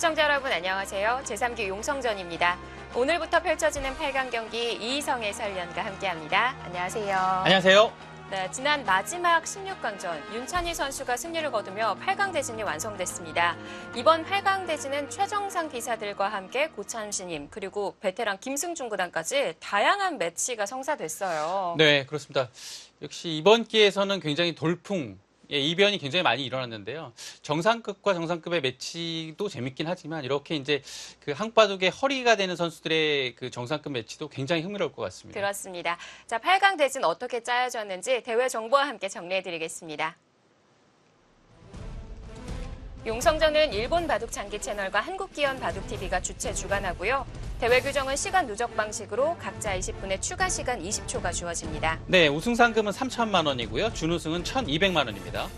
시청자 여러분 안녕하세요. 제3기 용성전입니다. 오늘부터 펼쳐지는 8강 경기 이희성 해설위원과 함께합니다. 안녕하세요. 안녕하세요. 네, 지난 마지막 16강전 윤찬희 선수가 승리를 거두며 8강 대진이 완성됐습니다. 이번 8강 대진은 최정상 기사들과 함께 고찬 신임 그리고 베테랑 김승준 구단까지 다양한 매치가 성사됐어요. 네, 그렇습니다. 역시 이번 기회에서는 굉장히 돌풍, 이변이 굉장히 많이 일어났는데요. 정상급과 정상급의 매치도 재밌긴 하지만 이렇게 이제 그 한국바둑의 허리가 되는 선수들의 그 정상급 매치도 굉장히 흥미로울 것 같습니다. 그렇습니다. 자, 8강 대진 어떻게 짜여졌는지 대회 정보와 함께 정리해드리겠습니다. 용성전은 일본 바둑 장기 채널과 한국기원 바둑TV가 주최 주관하고요. 대회 규정은 시간 누적 방식으로 각자 20분의 추가 시간 20초가 주어집니다. 네, 우승 상금은 3천만 원이고요. 준우승은 1,200만 원입니다.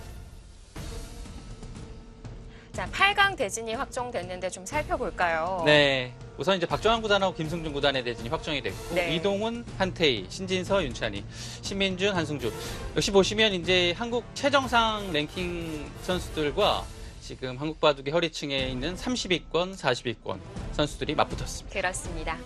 자, 8강 대진이 확정됐는데 좀 살펴볼까요? 네, 우선 이제 박정환 구단하고 김승준 구단의 대진이 확정이 됐고 네. 이동훈, 한태희, 신진서, 윤찬희, 신민준, 한승주. 역시 보시면 이제 한국 최정상 랭킹 선수들과 지금 한국 바둑의 허리층에 있는 30위권, 40위권 선수들이 맞붙었습니다. 그렇습니다.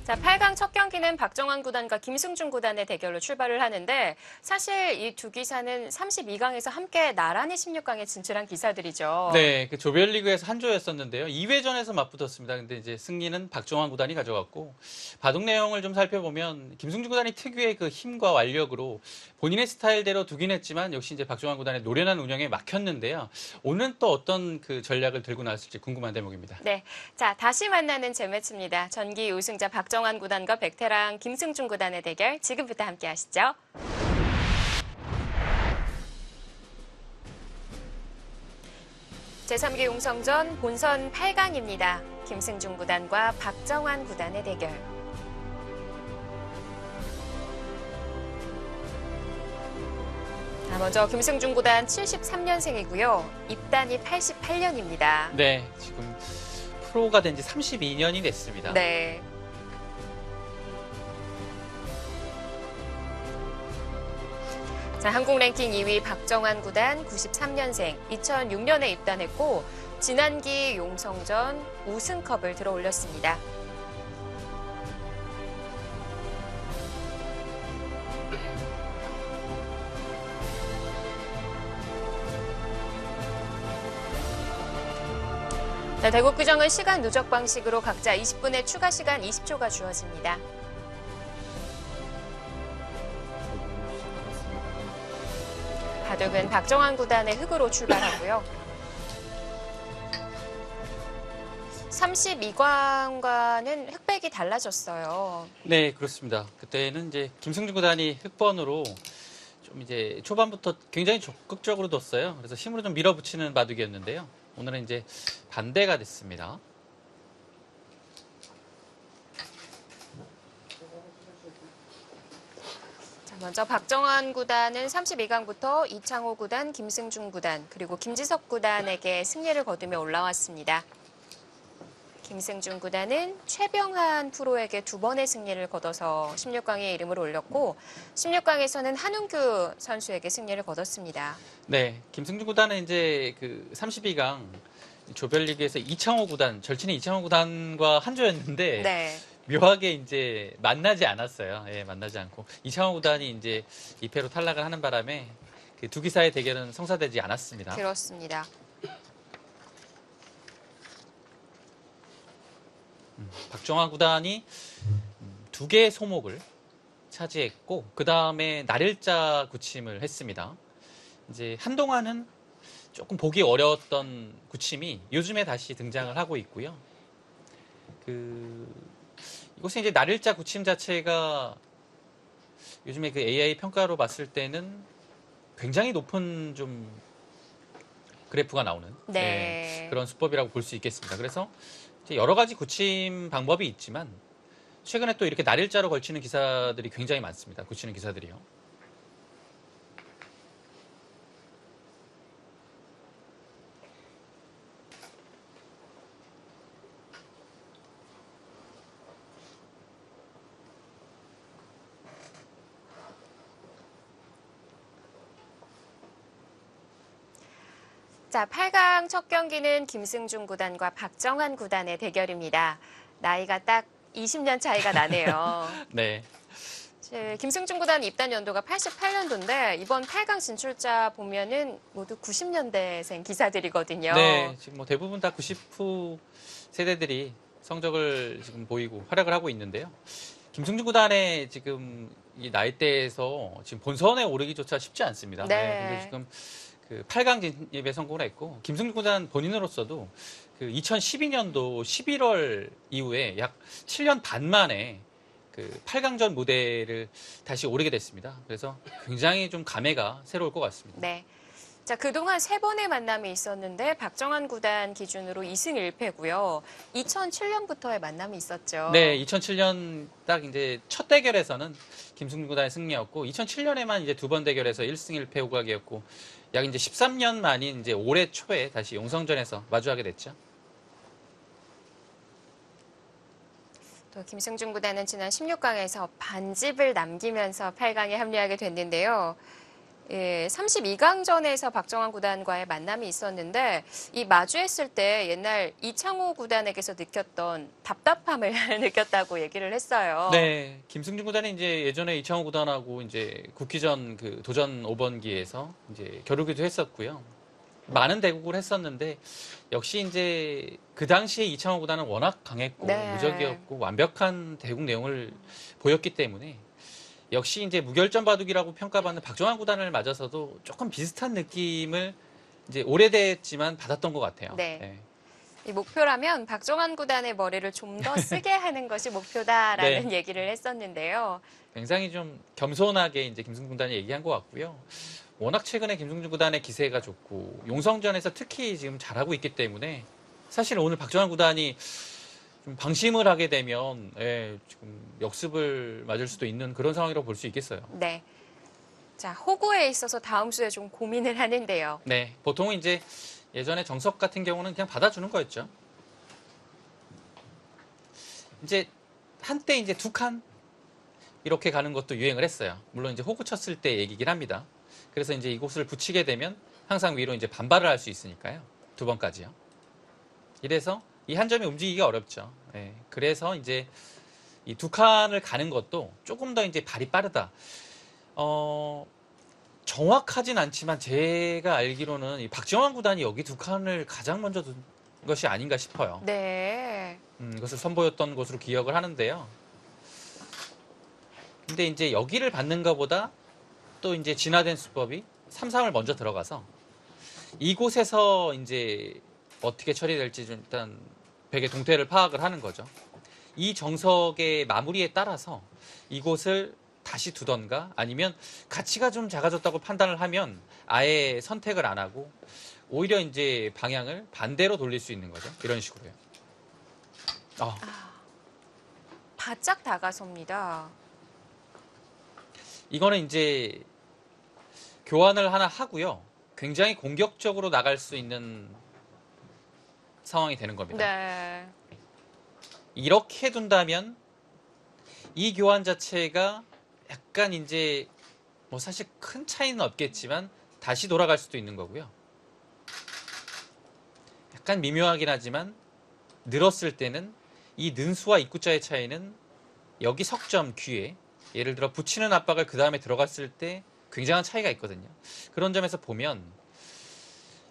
자, 8강 첫 경기는 박정환 구단과 김승준 구단의 대결로 출발을 하는데 사실 이 두 기사는 32강에서 함께 나란히 16강에 진출한 기사들이죠. 네, 그 조별리그에서 한 조였었는데요. 2회전에서 맞붙었습니다. 근데 이제 승리는 박정환 구단이 가져갔고 바둑 내용을 좀 살펴보면 김승준 구단이 특유의 그 힘과 완력으로 본인의 스타일대로 두긴 했지만 역시 이제 박정환 구단의 노련한 운영에 막혔는데요. 오늘은 또 어떤 그 전략을 들고 나왔을지 궁금한 대목입니다. 네, 자 다시 만나는 재매치입니다. 전기 우승자 박정환 구단과 베테랑 김승준 구단의 대결 지금부터 함께 하시죠. 제3기 용성전 본선 8강입니다. 김승준 구단과 박정환 구단의 대결. 자, 먼저 김승준 구단 73년생이고요. 입단이 88년입니다. 네, 지금 프로가 된 지 32년이 됐습니다. 네. 자, 한국 랭킹 2위 박정환 구단 93년생, 2006년에 입단했고 지난기 용성전 우승컵을 들어 올렸습니다. 자, 대국 규정은 시간 누적 방식으로 각자 20분의 추가 시간 20초가 주어집니다. 바둑은 박정환 구단의 흑으로 출발하고요. 32강과는 흑백이 달라졌어요. 네, 그렇습니다. 그때는 이제 김승준 구단이 흑번으로 좀 이제 초반부터 굉장히 적극적으로 뒀어요. 그래서 힘으로 좀 밀어붙이는 바둑이었는데요. 오늘은 이제 반대가 됐습니다. 먼저 박정환 구단은 32강부터 이창호 구단, 김승준 구단, 그리고 김지석 구단에게 승리를 거두며 올라왔습니다. 김승준 구단은 최병한 프로에게 2번의 승리를 거둬서 16강에 이름을 올렸고 16강에서는 한웅규 선수에게 승리를 거뒀습니다. 네, 김승준 구단은 이제 그 32강 조별리그에서 이창호 구단, 절친의 이창호 구단과 한 조였는데 네. 묘하게 이제 만나지 않았어요. 예, 만나지 않고 이창호 구단이 이제 2패로 탈락을 하는 바람에 그 두 기사의 대결은 성사되지 않았습니다. 그렇습니다. 박정환 구단이 2개의 소목을 차지했고 그 다음에 날일자 구침을 했습니다. 이제 한동안은 조금 보기 어려웠던 구침이 요즘에 다시 등장을 하고 있고요. 이곳에 이제 날일자 구침 자체가 요즘에 그 AI 평가로 봤을 때는 굉장히 높은 좀 그래프가 나오는 네. 그런 수법이라고 볼 수 있겠습니다. 그래서 이제 여러 가지 구침 방법이 있지만 최근에 또 이렇게 날일자로 걸치는 기사들이 굉장히 많습니다. 굳히는 기사들이요. 자, 8강 첫 경기는 김승중 구단과 박정환 구단의 대결입니다. 나이가 딱 20년 차이가 나네요. 네. 김승중 구단 입단 연도가 88년도인데 이번 8강 진출자 보면은 모두 90년대생 기사들이거든요. 네, 지금 뭐 대부분 다 90후 세대들이 성적을 지금 보이고 활약을 하고 있는데요. 김승중 구단의 지금 이 나이대에서 지금 본선에 오르기조차 쉽지 않습니다. 네. 근데 지금 그 8강 진입에 성공을 했고 김승중 구단 본인으로서도 그 2012년도 11월 이후에 약 7년 반 만에 그 8강전 무대를 다시 오르게 됐습니다. 그래서 굉장히 좀 감회가 새로울 것 같습니다. 네. 자, 그동안 3번의 만남이 있었는데 박정환 구단 기준으로 2승 1패고요. 2007년부터의 만남이 있었죠. 네, 2007년 딱 이제 첫 대결에서는 김승준 구단의 승리였고 2007년에만 이제 두 번 대결에서 1승 1패 호각이었고 약 이제 13년 만인 이제 올해 초에 다시 용성전에서 마주하게 됐죠. 또 김승중 구단은 지난 16강에서 반집을 남기면서 8강에 합류하게 됐는데요. 32강전에서 박정환 구단과의 만남이 있었는데 이 마주했을 때 옛날 이창호 구단에게서 느꼈던 답답함을 느꼈다고 얘기를 했어요. 네, 김승준 구단이 이제 예전에 이창호 구단하고 이제 국기전 그 도전 5번기에서 이제 겨루기도 했었고요. 많은 대국을 했었는데 역시 이제 그 당시에 이창호 구단은 워낙 강했고 네. 무적이었고 완벽한 대국 내용을 보였기 때문에 역시 이제 무결점 바둑이라고 평가받는 박정환 구단을 맞아서도 조금 비슷한 느낌을 이제 오래됐지만 받았던 것 같아요. 네. 이 목표라면 박정환 구단의 머리를 좀 더 쓰게 하는 것이 목표다라는 네. 얘기를 했었는데요. 굉장히 좀 겸손하게 이제 김승준 구단이 얘기한 것 같고요. 워낙 최근에 김승준 구단의 기세가 좋고 용성전에서 특히 지금 잘하고 있기 때문에 사실 오늘 박정환 구단이 좀 방심을 하게 되면 지금 역습을 맞을 수도 있는 그런 상황이라고 볼 수 있겠어요. 네. 자, 호구에 있어서 다음 수에 좀 고민을 하는데요. 네, 보통은 이제 예전에 정석 같은 경우는 그냥 받아주는 거였죠. 이제 한때 이제 두 칸 이렇게 가는 것도 유행을 했어요. 물론 이제 호구 쳤을 때 얘기긴 합니다. 그래서 이제 이곳을 붙이게 되면 항상 위로 이제 반발을 할 수 있으니까요. 두 번까지요. 이래서 이 한 점이 움직이기가 어렵죠. 그래서 이제 이 두 칸을 가는 것도 조금 더 이제 발이 빠르다. 정확하진 않지만 제가 알기로는 이 박정환 구단이 여기 두 칸을 가장 먼저 둔 것이 아닌가 싶어요. 네. 그것을 선보였던 것으로 기억을 하는데요. 근데 이제 여기를 받는 것보다 또 이제 진화된 수법이 3-3을 먼저 들어가서 이곳에서 이제 어떻게 처리될지 좀 일단 백의 동태를 파악을 하는 거죠. 이 정석의 마무리에 따라서 이곳을 다시 두던가 아니면 가치가 좀 작아졌다고 판단을 하면 아예 선택을 안 하고 오히려 이제 방향을 반대로 돌릴 수 있는 거죠. 이런 식으로요. 바짝 다가섭니다. 이거는 이제 교환을 하나 하고요. 굉장히 공격적으로 나갈 수 있는 상황이 되는 겁니다. 네. 이렇게 둔다면 이 교환 자체가 약간 이제 뭐 사실 큰 차이는 없겠지만 다시 돌아갈 수도 있는 거고요. 약간 미묘하긴 하지만 늘었을 때는 이 는수와 입구자의 차이는 여기 석점 귀에 예를 들어 붙이는 압박을 그 다음에 들어갔을 때 굉장한 차이가 있거든요. 그런 점에서 보면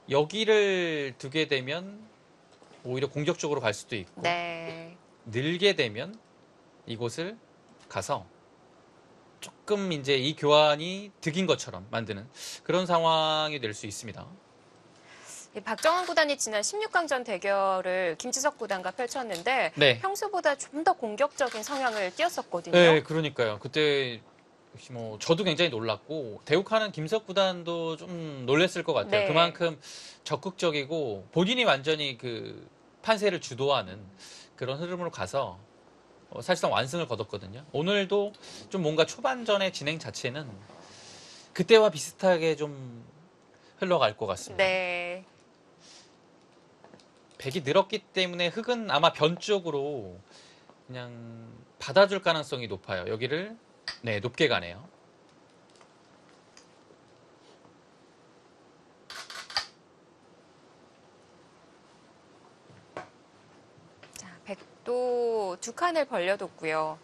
여기를 두게 되면 오히려 공격적으로 갈 수도 있고 네. 늘게 되면 이곳을 가서 조금 이제 이 교환이 득인 것처럼 만드는 그런 상황이 될 수 있습니다. 이 박정환 구단이 지난 16강전 대결을 김지석 구단과 펼쳤는데 네. 평소보다 좀 더 공격적인 성향을 띄었었거든요. 네, 그러니까요. 그때 역시 뭐 저도 굉장히 놀랐고 대욱하는 김석 구단도 좀 놀랬을 것 같아요. 네. 그만큼 적극적이고 본인이 완전히 그 판세를 주도하는 그런 흐름으로 가서 사실상 완승을 거뒀거든요. 오늘도 좀 뭔가 초반전의 진행 자체는 그때와 비슷하게 좀 흘러갈 것 같습니다. 네. 백이 늘었기 때문에 흑은 아마 변 쪽으로 그냥 받아줄 가능성이 높아요. 여기를 네, 높게 가네요. 또 두 칸을 벌려뒀고요.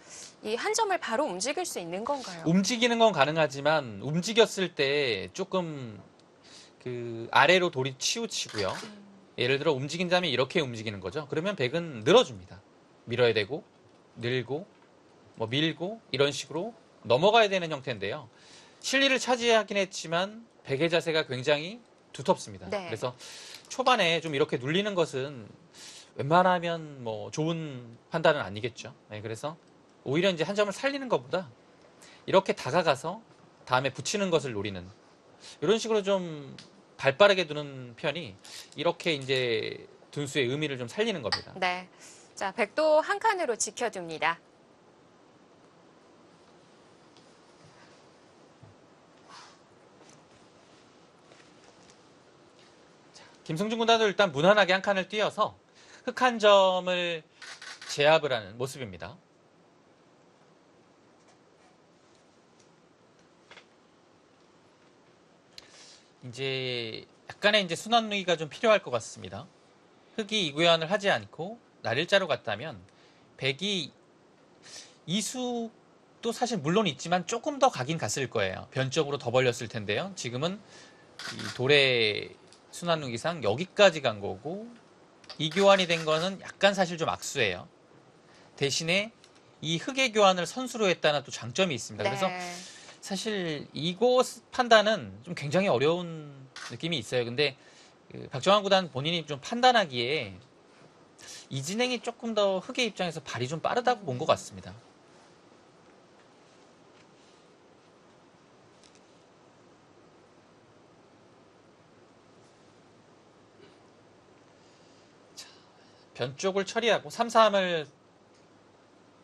이 한 점을 바로 움직일 수 있는 건가요? 움직이는 건 가능하지만 움직였을 때 조금 그 아래로 돌이 치우치고요. 예를 들어 움직인다면 이렇게 움직이는 거죠. 그러면 백은 늘어줍니다. 밀어야 되고 늘고 뭐 밀고 이런 식으로 넘어가야 되는 형태인데요. 실리를 차지하긴 했지만 백의 자세가 굉장히 두텁습니다. 네. 그래서 초반에 좀 이렇게 눌리는 것은 웬만하면 뭐 좋은 판단은 아니겠죠. 네, 그래서 오히려 이제 한 점을 살리는 것보다 이렇게 다가가서 다음에 붙이는 것을 노리는 이런 식으로 좀 발빠르게 두는 편이 이렇게 이제 둔수의 의미를 좀 살리는 겁니다. 네. 자, 백도 한 칸으로 지켜둡니다. 김승준 군단도 일단 무난하게 한 칸을 띄어서 흑 한 점을 제압을 하는 모습입니다. 이제 약간의 이제 순환루기가 좀 필요할 것 같습니다. 흑이 이구연을 하지 않고 날일자로 갔다면 백이 이수도 사실 물론 있지만 조금 더 가긴 갔을 거예요. 변적으로 더 벌렸을 텐데요. 지금은 이 돌의 순환루기상 여기까지 간 거고 이교환이 된 거는 약간 사실 좀 악수예요. 대신에 이 흑의 교환을 선수로 했다는 또 장점이 있습니다. 네. 그래서 사실 이곳 판단은 좀 굉장히 어려운 느낌이 있어요. 근데 그 박정환 구단 본인이 좀 판단하기에 이 진행이 조금 더 흑의 입장에서 발이 좀 빠르다고 본 것 같습니다. 자, 변 쪽을 처리하고 3-3을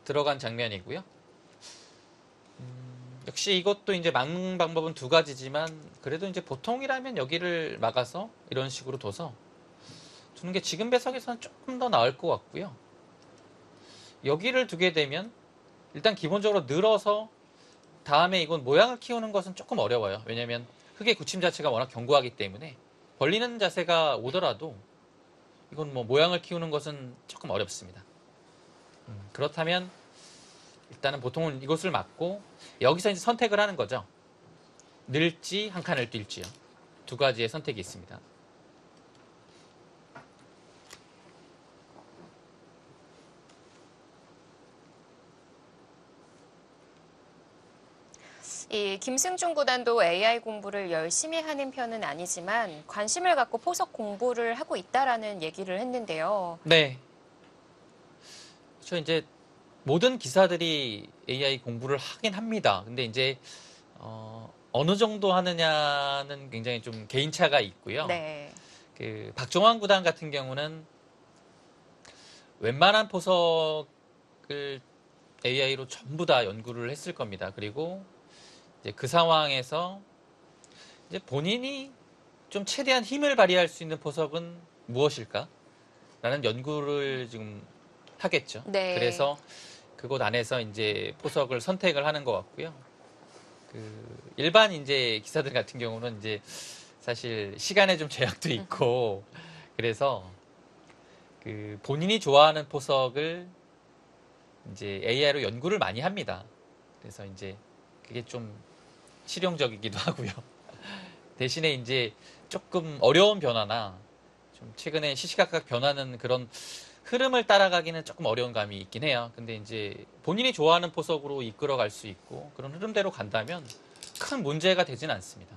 들어간 장면이고요. 역시 이것도 이제 막는 방법은 두 가지지만 그래도 이제 보통이라면 여기를 막아서 이런 식으로 둬서 두는 게 지금 배석에서는 조금 더 나을 것 같고요. 여기를 두게 되면 일단 기본적으로 늘어서 다음에 이건 모양을 키우는 것은 조금 어려워요. 왜냐하면 흑의 굳힘 자체가 워낙 견고하기 때문에 벌리는 자세가 오더라도 이건 뭐 모양을 키우는 것은 조금 어렵습니다. 그렇다면 일단은 보통은 이곳을 막고 여기서 이제 선택을 하는 거죠. 늘지 한 칸을 뛸지요. 두 가지의 선택이 있습니다. 이 김승준 구단도 AI 공부를 열심히 하는 편은 아니지만 관심을 갖고 포석 공부를 하고 있다라는 얘기를 했는데요. 네. 저 이제 모든 기사들이 AI 공부를 하긴 합니다. 근데 이제 어느 정도 하느냐는 굉장히 좀 개인차가 있고요. 네. 그 박종환 구단 같은 경우는 웬만한 포석을 AI로 전부 다 연구를 했을 겁니다. 그리고 이제 그 상황에서 이제 본인이 좀 최대한 힘을 발휘할 수 있는 포석은 무엇일까? 라는 연구를 지금 하겠죠. 네. 그래서 그곳 안에서 이제 포석을 선택을 하는 것 같고요. 그 일반 이제 기사들 같은 경우는 이제 사실 시간에 좀 제약도 있고 그래서 그 본인이 좋아하는 포석을 이제 AI로 연구를 많이 합니다. 그래서 이제 그게 좀 실용적이기도 하고요. 대신에 이제 조금 어려운 변화나 좀 최근에 시시각각 변하는 그런 흐름을 따라가기는 조금 어려운 감이 있긴 해요. 근데 이제 본인이 좋아하는 포석으로 이끌어갈 수 있고 그런 흐름대로 간다면 큰 문제가 되진 않습니다.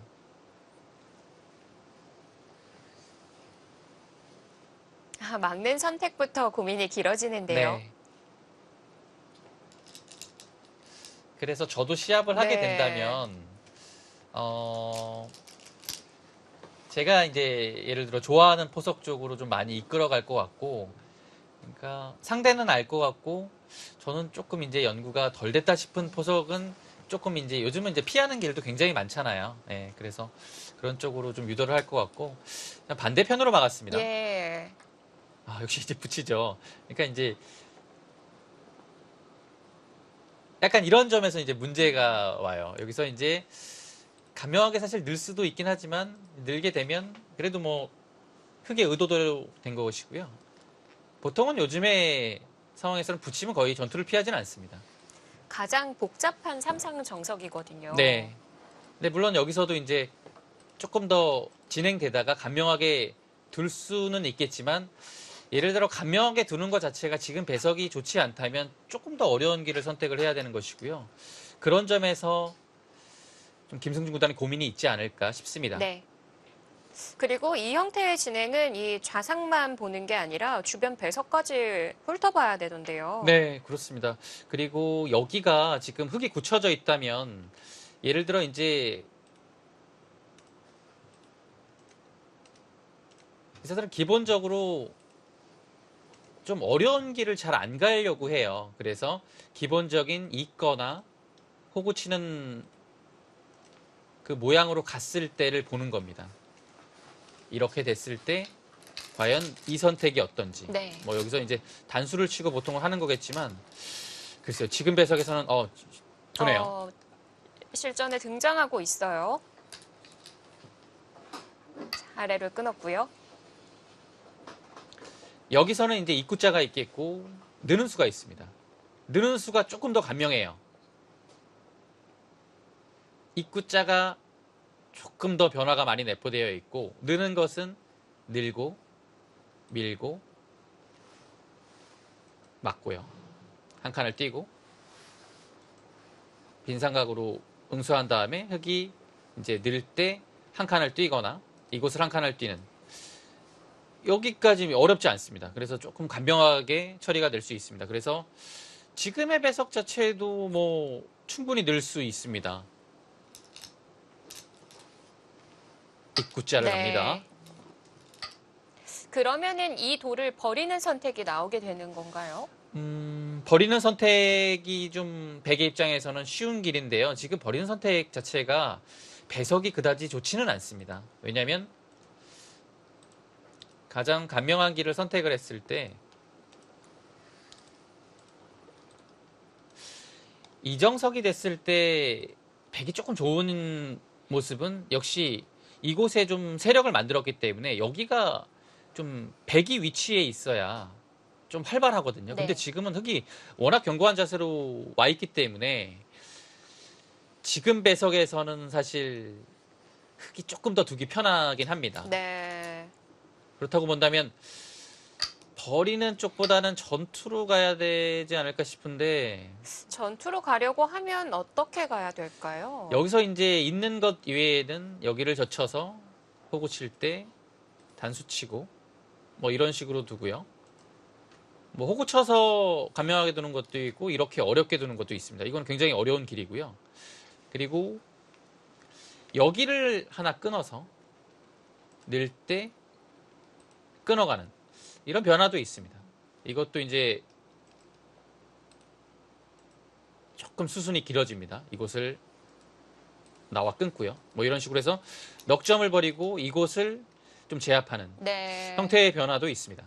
막는 선택부터 고민이 길어지는데요. 네. 그래서 저도 시합을 하게 네. 된다면 제가 이제 예를 들어 좋아하는 포석 쪽으로 좀 많이 이끌어갈 것 같고 그러니까 상대는 알 것 같고 저는 조금 이제 연구가 덜 됐다 싶은 포석은 조금 이제 요즘은 이제 피하는 길도 굉장히 많잖아요. 네, 그래서 그런 쪽으로 좀 유도를 할 것 같고 그냥 반대편으로 막았습니다. 예. 아, 역시 이제 붙이죠. 그러니까 이제 약간 이런 점에서 이제 문제가 와요. 여기서 이제 간명하게 사실 늘 수도 있긴 하지만 늘게 되면 그래도 뭐 흑의 의도대로 된 것이고요. 보통은 요즘에 상황에서는 붙이면 거의 전투를 피하지는 않습니다. 가장 복잡한 삼상정석이거든요. 네. 근데 물론 여기서도 이제 조금 더 진행되다가 간명하게 둘 수는 있겠지만 예를 들어 간명하게 두는 것 자체가 지금 배석이 좋지 않다면 조금 더 어려운 길을 선택을 해야 되는 것이고요. 그런 점에서 좀 김승준 구단이 고민이 있지 않을까 싶습니다. 네. 그리고 이 형태의 진행은 이 좌상만 보는 게 아니라 주변 배석까지 훑어봐야 되던데요. 네, 그렇습니다. 그리고 여기가 지금 흙이 굳혀져 있다면 예를 들어 이제 기사들은 기본적으로 좀 어려운 길을 잘 안 가려고 해요. 그래서 기본적인 있거나 호구 치는 그 모양으로 갔을 때를 보는 겁니다. 이렇게 됐을 때 과연 이 선택이 어떤지. 네. 뭐 여기서 이제 단수를 치고 보통은 하는 거겠지만 글쎄요. 지금 배석에서는 좋네요. 실전에 등장하고 있어요. 아래로 끊었고요. 여기서는 이제 입구자가 있겠고 느는 수가 있습니다. 느는 수가 조금 더 간명해요. 입구자가 조금 더 변화가 많이 내포되어 있고 느는 것은 늘고 밀고 막고요. 한 칸을 띄고 빈삼각으로 응수한 다음에 흙이 이제 늘 때 한 칸을 띄거나 이곳을 한 칸을 띄는 여기까지 어렵지 않습니다. 그래서 조금 간명하게 처리가 될 수 있습니다. 그래서 지금의 배석 자체도 뭐 충분히 늘 수 있습니다. 입구자를 갑니다. 그러면은 이 돌을 버리는 선택이 나오게 되는 건가요? 버리는 선택이 좀 백의 입장에서는 쉬운 길인데요. 지금 버리는 선택 자체가 배석이 그다지 좋지는 않습니다. 왜냐하면 가장 간명한 길을 선택을 했을 때 이정석이 됐을 때 백이 조금 좋은 모습은 역시 이곳에 좀 세력을 만들었기 때문에 여기가 좀 백이 위치에 있어야 좀 활발하거든요. 근데 네. 지금은 흙이 워낙 견고한 자세로 와 있기 때문에 지금 배석에서는 사실 흙이 조금 더 두기 편하긴 합니다. 네. 그렇다고 본다면 버리는 쪽보다는 전투로 가야 되지 않을까 싶은데 전투로 가려고 하면 어떻게 가야 될까요? 여기서 이제 있는 것 이외에는 여기를 젖혀서 호구 칠 때 단수 치고 뭐 이런 식으로 두고요. 뭐 호구 쳐서 간명하게 두는 것도 있고 이렇게 어렵게 두는 것도 있습니다. 이건 굉장히 어려운 길이고요. 그리고 여기를 하나 끊어서 늘 때 끊어가는 이런 변화도 있습니다. 이것도 이제 조금 수순이 길어집니다. 이곳을 나와 끊고요. 뭐 이런 식으로 해서 넉 점을 버리고 이곳을 좀 제압하는 네. 형태의 변화도 있습니다.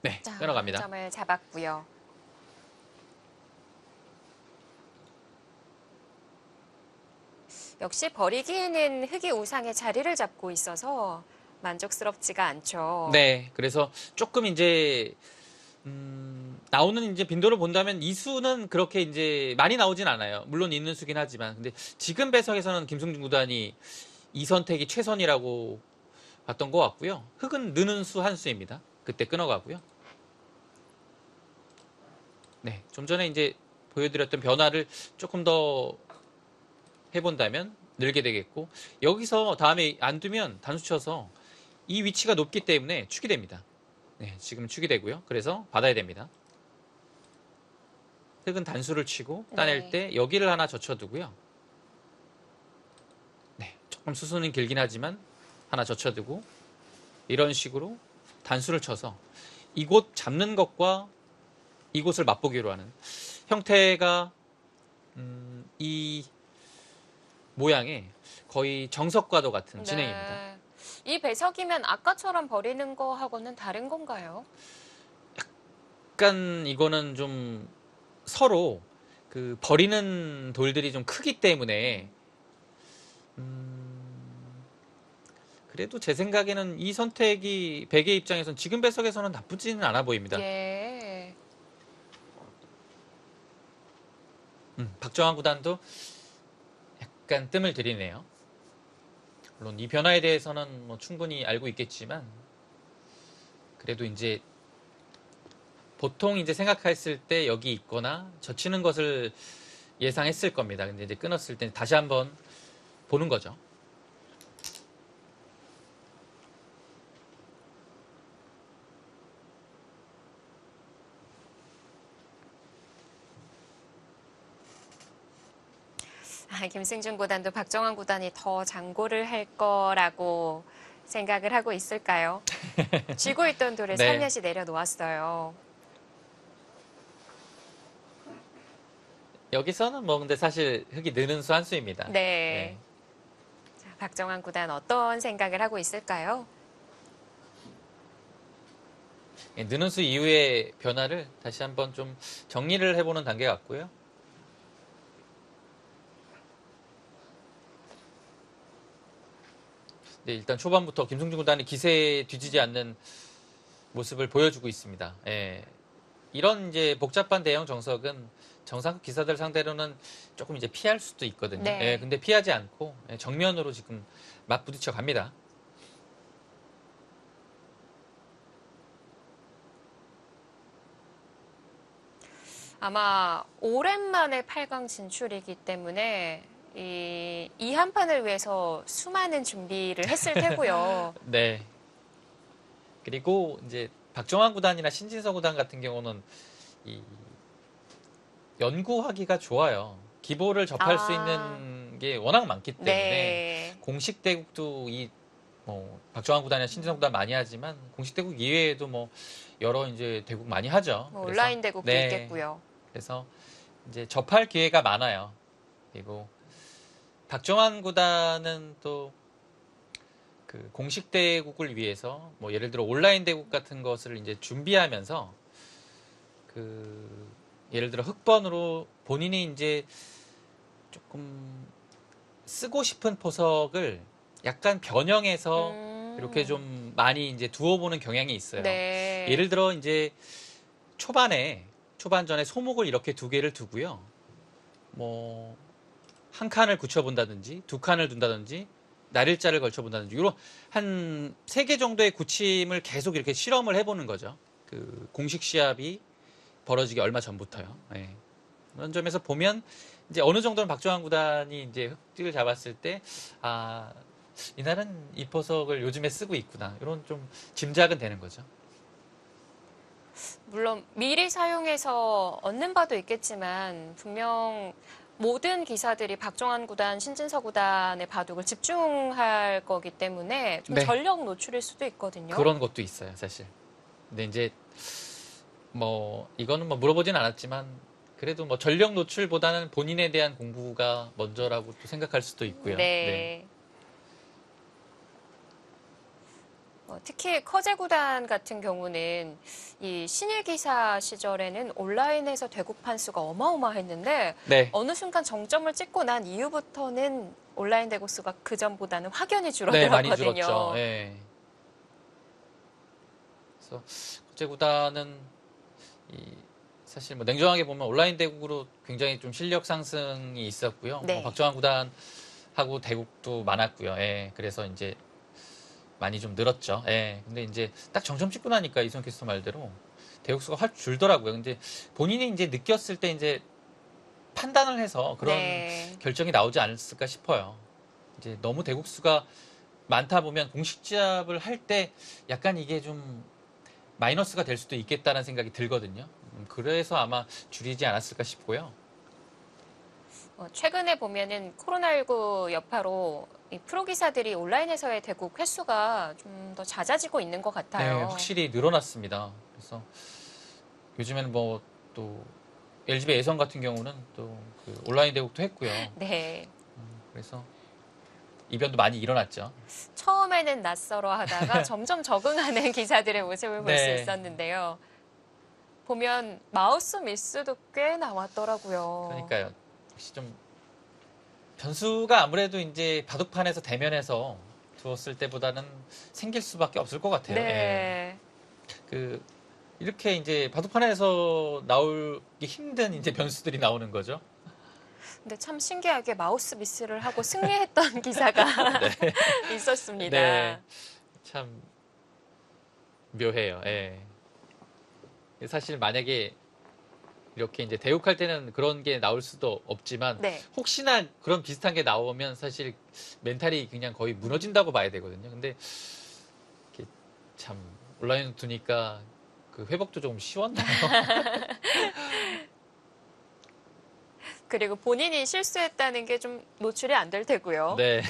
네, 자, 끊어갑니다. 점을 잡았고요. 역시 버리기에는 흙이 우상의 자리를 잡고 있어서 만족스럽지가 않죠. 네, 그래서 조금 이제 나오는 이제 빈도를 본다면 이 수는 그렇게 이제 많이 나오진 않아요. 물론 있는 수긴 하지만, 근데 지금 배석에서는 김승준 구단이 이 선택이 최선이라고 봤던 것 같고요. 흙은 느는 수 한 수입니다. 그때 끊어가고요. 네, 좀 전에 이제 보여드렸던 변화를 조금 더 해본다면 늘게 되겠고 여기서 다음에 안 두면 단수 쳐서 이 위치가 높기 때문에 축이 됩니다. 네, 지금 축이 되고요. 그래서 받아야 됩니다. 흙은 단수를 치고 따낼 네. 때 여기를 하나 젖혀두고요. 네, 조금 수순은 길긴 하지만 하나 젖혀두고 이런 식으로 단수를 쳐서 이곳 잡는 것과 이곳을 맛보기로 하는 형태가 이 모양의 거의 정석과도 같은 진행입니다. 네. 이 배석이면 아까처럼 버리는 거하고는 다른 건가요? 약간 이거는 좀 서로 그 버리는 돌들이 좀 크기 때문에 그래도 제 생각에는 이 선택이 백의 입장에선 지금 배석에서는 나쁘지는 않아 보입니다. 예. 박정환 구단도 약간 뜸을 들이네요. 물론 이 변화에 대해서는 뭐 충분히 알고 있겠지만 그래도 이제 보통 이제 생각했을 때 여기 있거나 젖히는 것을 예상했을 겁니다. 근데 이제 끊었을 때 다시 한번 보는 거죠. 김승준 구단도 박정환 구단이 더 장고를 할 거라고 생각을 하고 있을까요? 쥐고 있던 돌을 네. 살며시 내려놓았어요. 여기서는 뭐 근데 사실 흙이 느는 수 한 수입니다. 네. 자, 박정환 구단 어떤 생각을 하고 있을까요? 느는 수 이후의 변화를 다시 한번 좀 정리를 해보는 단계 같고요. 네, 일단 초반부터 김승준 구단이 기세에 뒤지지 않는 모습을 보여주고 있습니다. 예. 이런 이제 복잡한 대형 정석은 정상급 기사들 상대로는 조금 이제 피할 수도 있거든요. 네. 예, 근데 피하지 않고 정면으로 지금 막 부딪혀 갑니다. 아마 오랜만에 8강 진출이기 때문에 이 한 판을 위해서 수많은 준비를 했을 테고요. 네. 그리고 이제 박정환 구단이나 신진서 구단 같은 경우는 이 연구하기가 좋아요. 기보를 접할 수 있는 게 워낙 많기 때문에 네. 공식 대국도 이 뭐 박정환 구단이나 신진서 구단 많이 하지만 공식 대국 이외에도 뭐 여러 이제 대국 많이 하죠. 뭐 그래서 온라인 대국도 네. 있겠고요. 그래서 이제 접할 기회가 많아요. 그리고 박정환 구단은 또 그 공식 대국을 위해서 뭐 예를 들어 온라인 대국 같은 것을 이제 준비하면서 그 예를 들어 흑번으로 본인이 이제 조금 쓰고 싶은 포석을 약간 변형해서 이렇게 좀 많이 이제 두어보는 경향이 있어요. 네. 예를 들어 이제 초반전에 소목을 이렇게 두 개를 두고요. 뭐 한 칸을 굳혀본다든지 두 칸을 둔다든지 날일자를 걸쳐본다든지 이런 한 3개 정도의 굳힘을 계속 이렇게 실험을 해보는 거죠. 그 공식 시합이 벌어지기 얼마 전부터요. 네. 그런 점에서 보면 이제 어느 정도는 박정환 구단이 이제 흑띠를 잡았을 때 아, 이날은 이 포석을 요즘에 쓰고 있구나. 이런 좀 짐작은 되는 거죠. 물론 미리 사용해서 얻는 바도 있겠지만 분명 모든 기사들이 박정환 구단, 신진서 구단의 바둑을 집중할 거기 때문에 좀 네. 전력 노출일 수도 있거든요. 그런 것도 있어요, 사실. 근데 이제 뭐 이거는 뭐 물어보진 않았지만 그래도 뭐 전력 노출보다는 본인에 대한 공부가 먼저라고 또 생각할 수도 있고요. 네. 특히 커제 구단 같은 경우는 이 신일 기사 시절에는 온라인에서 대국 판수가 어마어마했는데 네. 어느 순간 정점을 찍고 난 이후부터는 온라인 대국 수가 그 전보다는 확연히 네, 많이 줄어들었거든요. 줄었죠. 예. 그래서 국제 구단은 사실 뭐 냉정하게 보면 온라인 대국으로 굉장히 좀 실력 상승이 있었고요. 네. 박정환 구단하고 대국도 많았고요. 예. 그래서 이제 많이 좀 늘었죠. 예. 근데 이제 딱 정점 찍고 나니까 이성 캐스터 말대로 대국수가 확 줄더라고요. 근데 본인이 이제 느꼈을 때 이제 판단을 해서 그런 네. 결정이 나오지 않았을까 싶어요. 이제 너무 대국수가 많다 보면 공식 시합을 할 때 약간 이게 좀 마이너스가 될 수도 있겠다는 생각이 들거든요. 그래서 아마 줄이지 않았을까 싶고요. 최근에 보면은 코로나19 여파로 이 프로 기사들이 온라인에서의 대국 횟수가 좀 더 잦아지고 있는 것 같아요. 네, 확실히 늘어났습니다. 그래서 요즘에는 뭐 또 LG배 예선 같은 경우는 또 그 온라인 대국도 했고요. 네. 그래서 이변도 많이 일어났죠. 처음에는 낯설어 하다가 점점 적응하는 기사들의 모습을 볼 수 네. 있었는데요. 보면 마우스 미스도 꽤 나왔더라고요. 그러니까요. 혹시 좀 변수가 아무래도 이제 바둑판에서 대면해서 두었을 때보다는 생길 수밖에 없을 것 같아요. 예. 네. 그 이렇게 이제 바둑판에서 나오기 힘든 이제 변수들이 나오는 거죠. 근데 참 신기하게 마우스 미스를 하고 승리했던 기사가 있었습니다. 네. 참 묘해요. 예. 사실 만약에 이렇게 이제 대육할 때는 그런 게 나올 수도 없지만 네. 혹시나 그런 비슷한 게 나오면 사실 멘탈이 그냥 거의 무너진다고 봐야 되거든요. 근데 이렇게 참 온라인 두니까 그 회복도 좀 쉬웠나요? 그리고 본인이 실수했다는 게 좀 노출이 안 될 테고요. 네.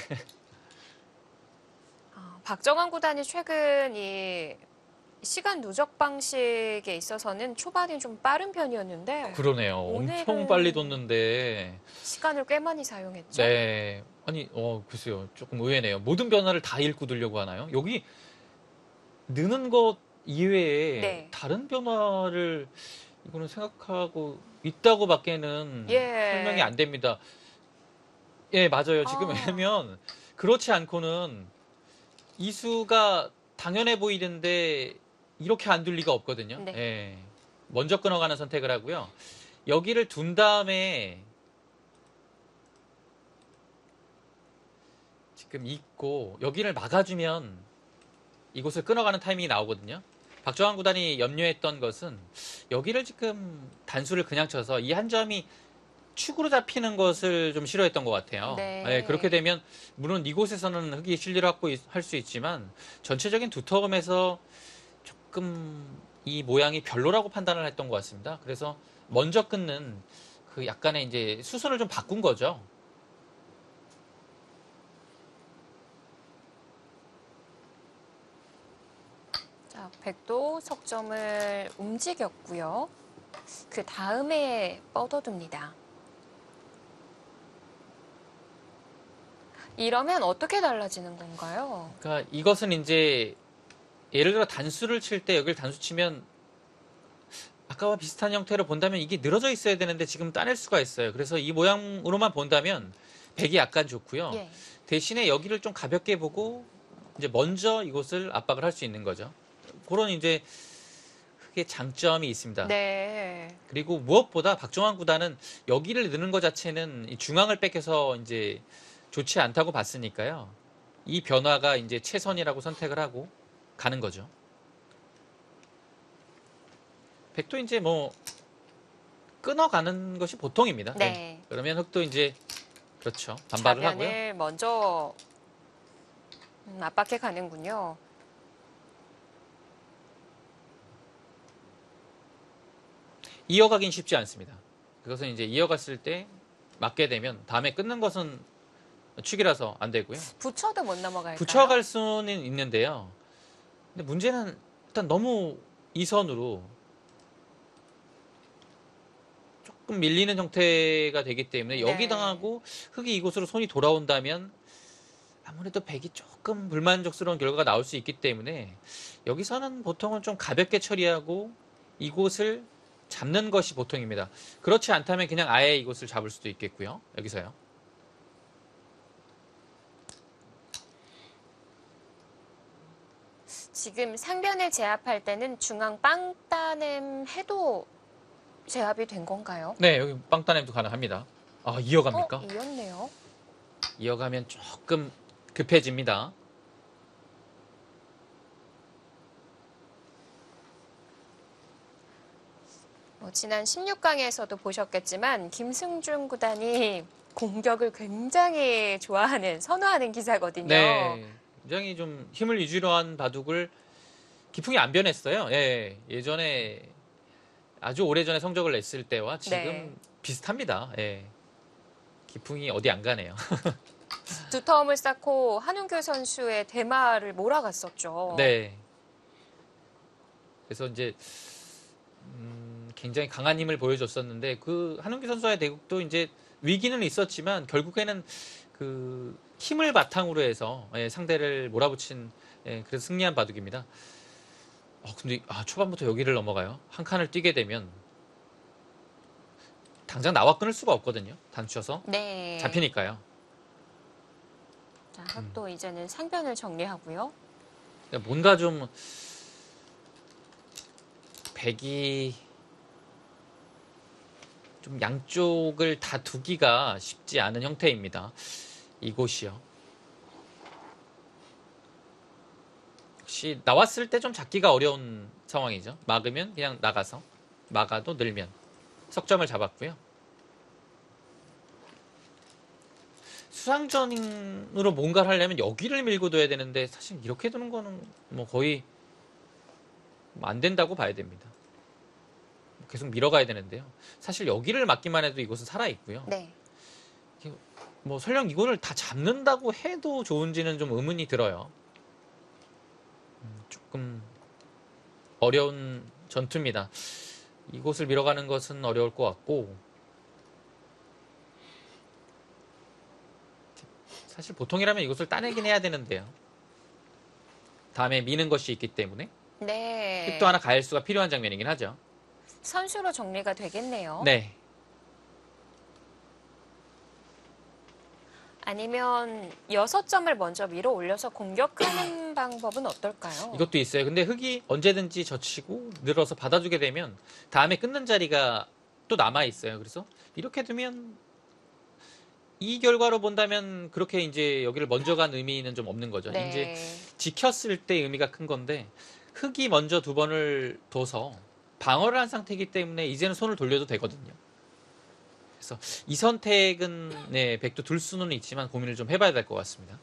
박정환 구단이 최근 이 시간 누적 방식에 있어서는 초반에 좀 빠른 편이었는데 그러네요. 엄청 오늘은 빨리 뒀는데. 시간을 꽤 많이 사용했죠. 네. 아니, 글쎄요. 조금 의외네요. 모든 변화를 다 읽고 들려고 하나요? 여기 느는 것 이외에 네. 다른 변화를 이거는 생각하고 있다고 밖에는 예. 설명이 안 됩니다. 예, 맞아요. 지금 왜냐면 그렇지 않고는 이수가 당연해 보이는데 이렇게 안 둘 리가 없거든요. 네. 예. 먼저 끊어가는 선택을 하고요. 여기를 둔 다음에 지금 있고 여기를 막아주면 이곳을 끊어가는 타이밍이 나오거든요. 박정환 구단이 염려했던 것은 여기를 지금 단수를 그냥 쳐서 이 한 점이 축으로 잡히는 것을 좀 싫어했던 것 같아요. 네. 예, 그렇게 되면 물론 이곳에서는 흙이 실리를 확보할 수 있지만 전체적인 두터움에서 조금 이 모양이 별로라고 판단을 했던 것 같습니다. 그래서 먼저 끊는 그 약간의 이제 수순을 좀 바꾼 거죠. 자, 백도 석점을 움직였고요. 그 다음에 뻗어둡니다. 이러면 어떻게 달라지는 건가요? 그러니까 이것은 이제 예를 들어 단수를 칠 때 여기를 단수 치면 아까와 비슷한 형태로 본다면 이게 늘어져 있어야 되는데 지금 따낼 수가 있어요. 그래서 이 모양으로만 본다면 백이 약간 좋고요. 예. 대신에 여기를 좀 가볍게 보고 이제 먼저 이곳을 압박을 할 수 있는 거죠. 그런 이제 크게 장점이 있습니다. 네. 그리고 무엇보다 박정환 구단은 여기를 넣는 것 자체는 이 중앙을 뺏겨서 이제 좋지 않다고 봤으니까요. 이 변화가 이제 최선이라고 선택을 하고 가는 거죠. 백도 이제 뭐 끊어가는 것이 보통입니다. 네. 그러면 흑도 이제 그렇죠. 반발을 하고요. 좌변을 먼저 압박해 가는군요. 이어가긴 쉽지 않습니다. 그것은 이제 이어갔을 때 맞게 되면 다음에 끊는 것은 축이라서 안 되고요. 붙여도 못 넘어갈까요? 붙여갈 수는 있는데요. 근데 문제는 일단 너무 이선으로 조금 밀리는 형태가 되기 때문에 여기 네. 당하고 흑이 이곳으로 손이 돌아온다면 아무래도 백이 조금 불만족스러운 결과가 나올 수 있기 때문에 여기서는 보통은 좀 가볍게 처리하고 이곳을 잡는 것이 보통입니다. 그렇지 않다면 그냥 아예 이곳을 잡을 수도 있겠고요. 여기서요. 지금 상변을 제압할 때는 중앙 빵따냄 해도 제압이 된 건가요? 네, 여기 빵따냄도 가능합니다. 아, 이어갑니까? 이었네요. 이어가면 조금 급해집니다. 지난 16강에서도 보셨겠지만 김승준 구단이 공격을 굉장히 좋아하는, 선호하는 기사거든요. 네, 굉장히 좀 힘을 위주로 한 바둑을 기풍이 안 변했어요. 예, 예전에 아주 오래전에 성적을 냈을 때와 지금 네. 비슷합니다. 예, 기풍이 어디 안 가네요. 두터움을 쌓고 한웅규 선수의 대마를 몰아갔었죠. 네. 그래서 이제 굉장히 강한 힘을 보여줬었는데 그 한웅기 선수와의 대국도 이제 위기는 있었지만 결국에는 그 힘을 바탕으로 해서 상대를 몰아붙인 그래서 승리한 바둑입니다. 근데 초반부터 여기를 넘어가요. 한 칸을 뛰게 되면 당장 나와 끊을 수가 없거든요. 단추여서 네. 잡히니까요. 자, 흑도 이제는 상변을 정리하고요. 그러니까 뭔가 좀 백이 좀 양쪽을 다 두기가 쉽지 않은 형태입니다. 이곳이요. 역시 나왔을 때 좀 잡기가 어려운 상황이죠. 막으면 그냥 나가서, 막아도 늘면 석점을 잡았고요. 수상전으로 뭔가를 하려면 여기를 밀고 둬야 되는데 사실 이렇게 두는 거는 뭐 거의 안 된다고 봐야 됩니다. 계속 밀어가야 되는데요. 사실 여기를 막기만 해도 이곳은 살아있고요. 네. 뭐 설령 이거를 다 잡는다고 해도 좋은지는 좀 의문이 들어요. 조금 어려운 전투입니다. 이곳을 밀어가는 것은 어려울 것 같고 사실 보통이라면 이곳을 따내긴 해야 되는데요. 다음에 미는 것이 있기 때문에 네. 획도 하나 가할 수가 필요한 장면이긴 하죠. 선수로 정리가 되겠네요. 네. 아니면 6점을 먼저 밀어 올려서 공격하는 방법은 어떨까요? 이것도 있어요. 근데 흑이 언제든지 젖히고 늘어서 받아주게 되면 다음에 끊는 자리가 또 남아 있어요. 그래서 이렇게 두면 이 결과로 본다면 그렇게 이제 여기를 먼저 간 의미는 좀 없는 거죠. 네. 이제 지켰을 때 의미가 큰 건데 흑이 먼저 두 번을 둬서 방어를 한 상태이기 때문에 이제는 손을 돌려도 되거든요. 그래서 이 선택은 네, 백도 둘 수는 있지만 고민을 좀 해봐야 될 것 같습니다.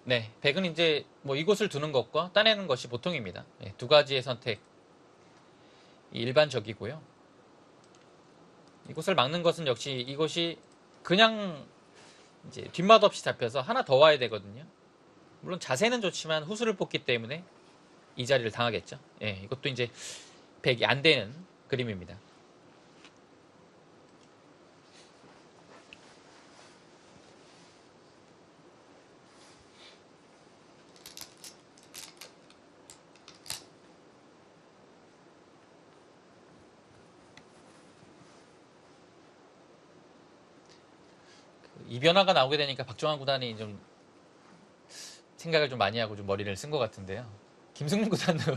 네, 백은 이제 뭐 이곳을 두는 것과 따내는 것이 보통입니다. 네, 두 가지의 선택이 일반적이고요. 이곳을 막는 것은 역시 이것이 그냥 이제 뒷맛 없이 잡혀서 하나 더 와야 되거든요. 물론 자세는 좋지만 후수를 뽑기 때문에 이 자리를 당하겠죠. 예, 이것도 이제 백이 안 되는 그림입니다. 이 변화가 나오게 되니까 박정환 구단이 좀 생각을 좀 많이 하고 좀 머리를 쓴 것 같은데요. 김승문 구단도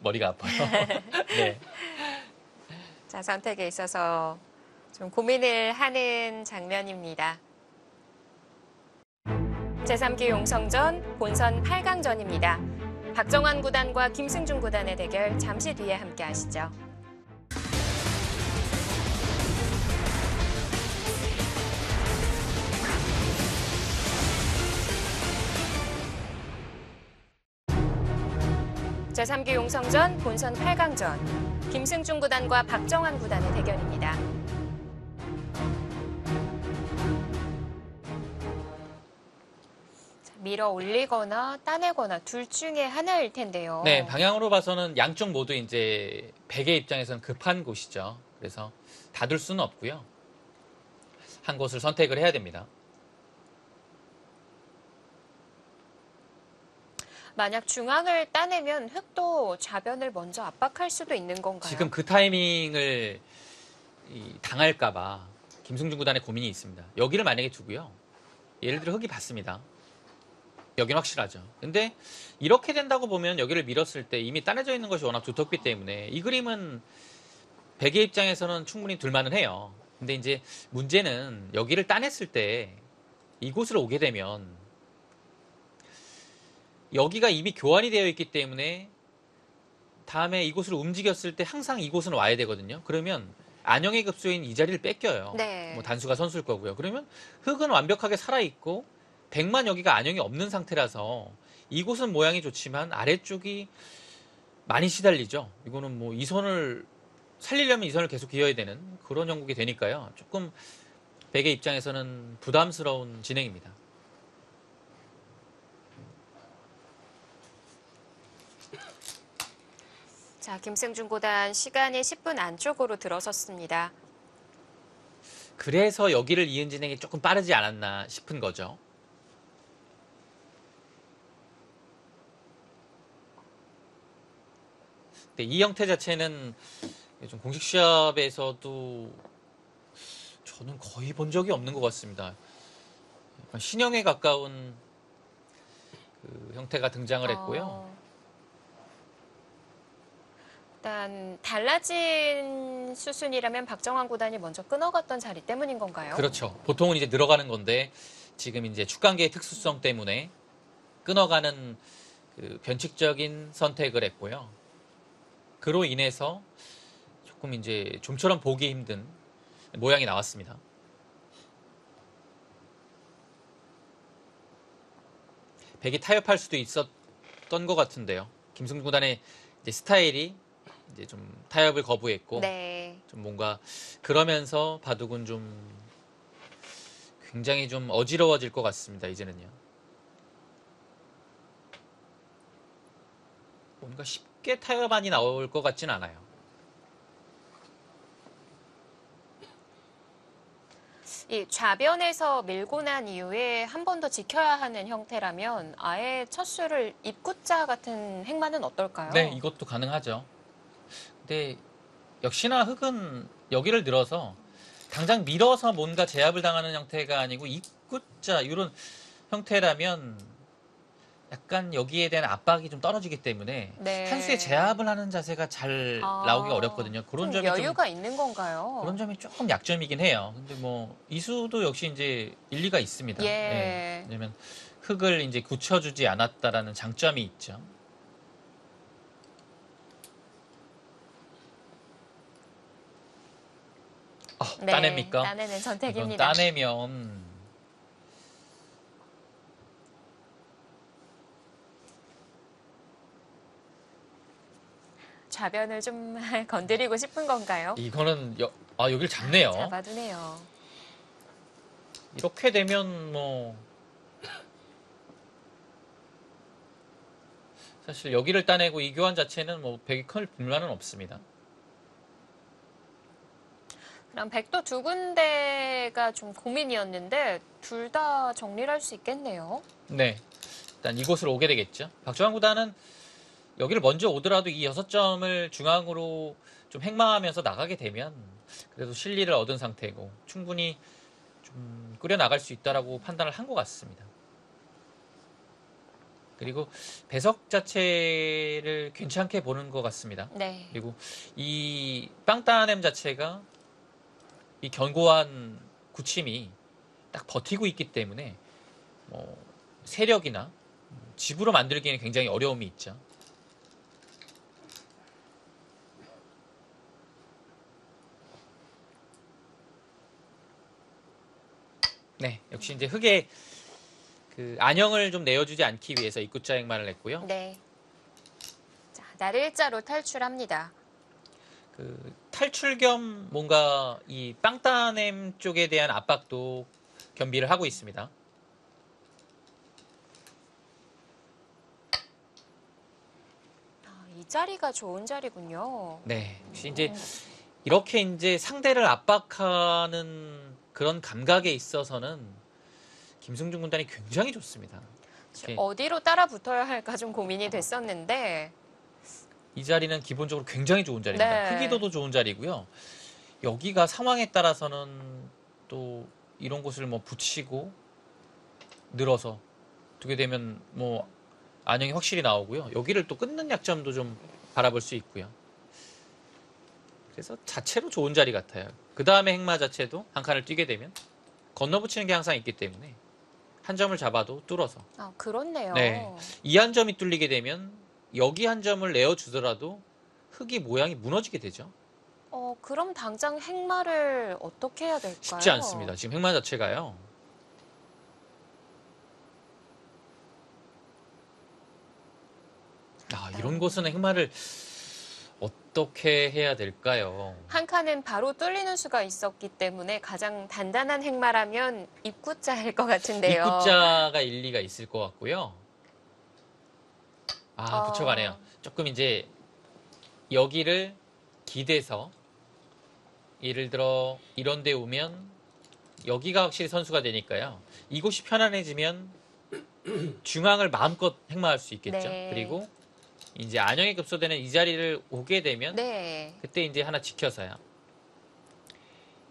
머리가 아파요. 네. 자, 선택에 있어서 좀 고민을 하는 장면입니다. 제3기 용성전 본선 8강전입니다. 박정환 구단과 김승준 구단의 대결 잠시 뒤에 함께 하시죠. 제3기 용성전 본선 8강전 김승준 구단과 박정환 구단의 대결입니다. 밀어 올리거나 따내거나 둘 중에 하나일 텐데요. 네, 방향으로 봐서는 양쪽 모두 이제 백의 입장에서는 급한 곳이죠. 그래서 다 둘 수는 없고요. 한 곳을 선택을 해야 됩니다. 만약 중앙을 따내면 흑도 좌변을 먼저 압박할 수도 있는 건가요? 지금 그 타이밍을 당할까봐 김승준 구단의 고민이 있습니다. 여기를 만약에 두고요. 예를 들어 흑이 받습니다. 여긴 확실하죠. 근데 이렇게 된다고 보면 여기를 밀었을 때 이미 따내져 있는 것이 워낙 두텁기 때문에 이 그림은 백의 입장에서는 충분히 둘만은 해요. 근데 이제 문제는 여기를 따냈을 때 이곳을 오게 되면 여기가 이미 교환이 되어 있기 때문에 다음에 이곳으로 움직였을 때 항상 이곳은 와야 되거든요. 그러면 안영의 급소인 이 자리를 뺏겨요. 네. 뭐 단수가 선수일 거고요. 그러면 흑은 완벽하게 살아있고 백만 여기가 안영이 없는 상태라서 이곳은 모양이 좋지만 아래쪽이 많이 시달리죠. 이거는 뭐 이 선을 살리려면 이 선을 계속 기어야 되는 그런 형국이 되니까요. 조금 백의 입장에서는 부담스러운 진행입니다. 자, 김승준 구단 시간이 10분 안쪽으로 들어섰습니다. 그래서 여기를 이은 진행이 조금 빠르지 않았나 싶은 거죠. 근데 이 형태 자체는 좀 공식 시합에서도 저는 거의 본 적이 없는 것 같습니다. 약간 신형에 가까운 그 형태가 등장을 했고요. 일단 달라진 수순이라면 박정환 구단이 먼저 끊어갔던 자리 때문인 건가요? 그렇죠. 보통은 이제 늘어가는 건데 지금 이제 축간계의 특수성 때문에 끊어가는 그 변칙적인 선택을 했고요. 그로 인해서 조금 이제 좀처럼 보기 힘든 모양이 나왔습니다. 백이 타협할 수도 있었던 것 같은데요. 김승준 구단의 이제 스타일이 이제 좀 타협을 거부했고, 네. 좀 뭔가 그러면서 바둑은 좀 굉장히 좀 어지러워질 것 같습니다. 이제는요. 뭔가 쉽게 타협안이 나올 것 같진 않아요. 이 좌변에서 밀고 난 이후에 한 번 더 지켜야 하는 형태라면 아예 첫 수를 입구자 같은 행마는 어떨까요? 네, 이것도 가능하죠. 근데 역시나 흙은 여기를 늘어서 당장 밀어서 뭔가 제압을 당하는 형태가 아니고 입구자 이런 형태라면 약간 여기에 대한 압박이 좀 떨어지기 때문에 네. 한 수에 제압을 하는 자세가 잘 나오기가 어렵거든요. 그런 좀 점이 여유가 있는 건가요? 그런 점이 조금 약점이긴 해요. 근데 뭐 이수도 역시 이제 일리가 있습니다. 예. 왜냐면 흙을 이제 굳혀주지 않았다라는 장점이 있죠. 네, 따냅니까? 따내는 이건 선택입니다. 따내면 좌변을 좀 건드리고 싶은 건가요? 이거는 여기를 잡네요. 잡아두네요. 이렇게 되면 뭐 사실 여기를 따내고 이 교환 자체는 뭐 백이 큰 불만은 없습니다. 그럼 백도 두 군데가 좀 고민이었는데 둘 다 정리를 할 수 있겠네요. 네, 일단 이곳으로 오게 되겠죠. 박주환 구단은 여기를 먼저 오더라도 이 6점을 중앙으로 좀 행마하면서 나가게 되면 그래도 실리를 얻은 상태고 충분히 좀 끌어 나갈 수 있다라고 판단을 한 것 같습니다. 그리고 배석 자체를 괜찮게 보는 것 같습니다. 네. 그리고 이 빵따냄 자체가 이 견고한 구침이 딱 버티고 있기 때문에 뭐 세력이나 집으로 만들기에는 굉장히 어려움이 있죠. 네, 역시 이제 흙에 그 안형을 좀 내어주지 않기 위해서 입구자 행마를 했고요. 네. 자, 나를 일자로 탈출합니다. 그 탈출 겸 뭔가 이 빵따냄 쪽에 대한 압박도 겸비를 하고 있습니다. 이 자리가 좋은 자리군요. 네, 역시 이제 이렇게 이제 상대를 압박하는 그런 감각에 있어서는 김승준 군단이 굉장히 좋습니다. 어디로 따라 붙어야 할까 좀 고민이 됐었는데 이 자리는 기본적으로 굉장히 좋은 자리입니다. 네. 크기도도 좋은 자리고요. 여기가 상황에 따라서는 또 이런 곳을 뭐 붙이고 늘어서 두게 되면 뭐 안형이 확실히 나오고요. 여기를 또 끊는 약점도 좀 바라볼 수 있고요. 그래서 자체로 좋은 자리 같아요. 그 다음에 행마 자체도 한 칸을 뛰게 되면 건너붙이는 게 항상 있기 때문에 한 점을 잡아도 뚫어서. 아, 그렇네요. 네. 이 한 점이 뚫리게 되면 여기 한 점을 내어주더라도 흙이 모양이 무너지게 되죠. 그럼 당장 행마를 어떻게 해야 될까요? 쉽지 않습니다. 지금 행마 자체가요. 이런 곳은 행마를 어떻게 해야 될까요? 한 칸은 바로 뚫리는 수가 있었기 때문에 가장 단단한 행마라면 입구자일 것 같은데요. 입구자가 일리가 있을 것 같고요. 붙여가네요. 조금 이제 여기를 기대서 예를 들어 이런 데 오면 여기가 확실히 선수가 되니까요. 이곳이 편안해지면 중앙을 마음껏 행마할 수 있겠죠. 네. 그리고 이제 안영에 급소되는 이 자리를 오게 되면 네. 그때 이제 하나 지켜서요.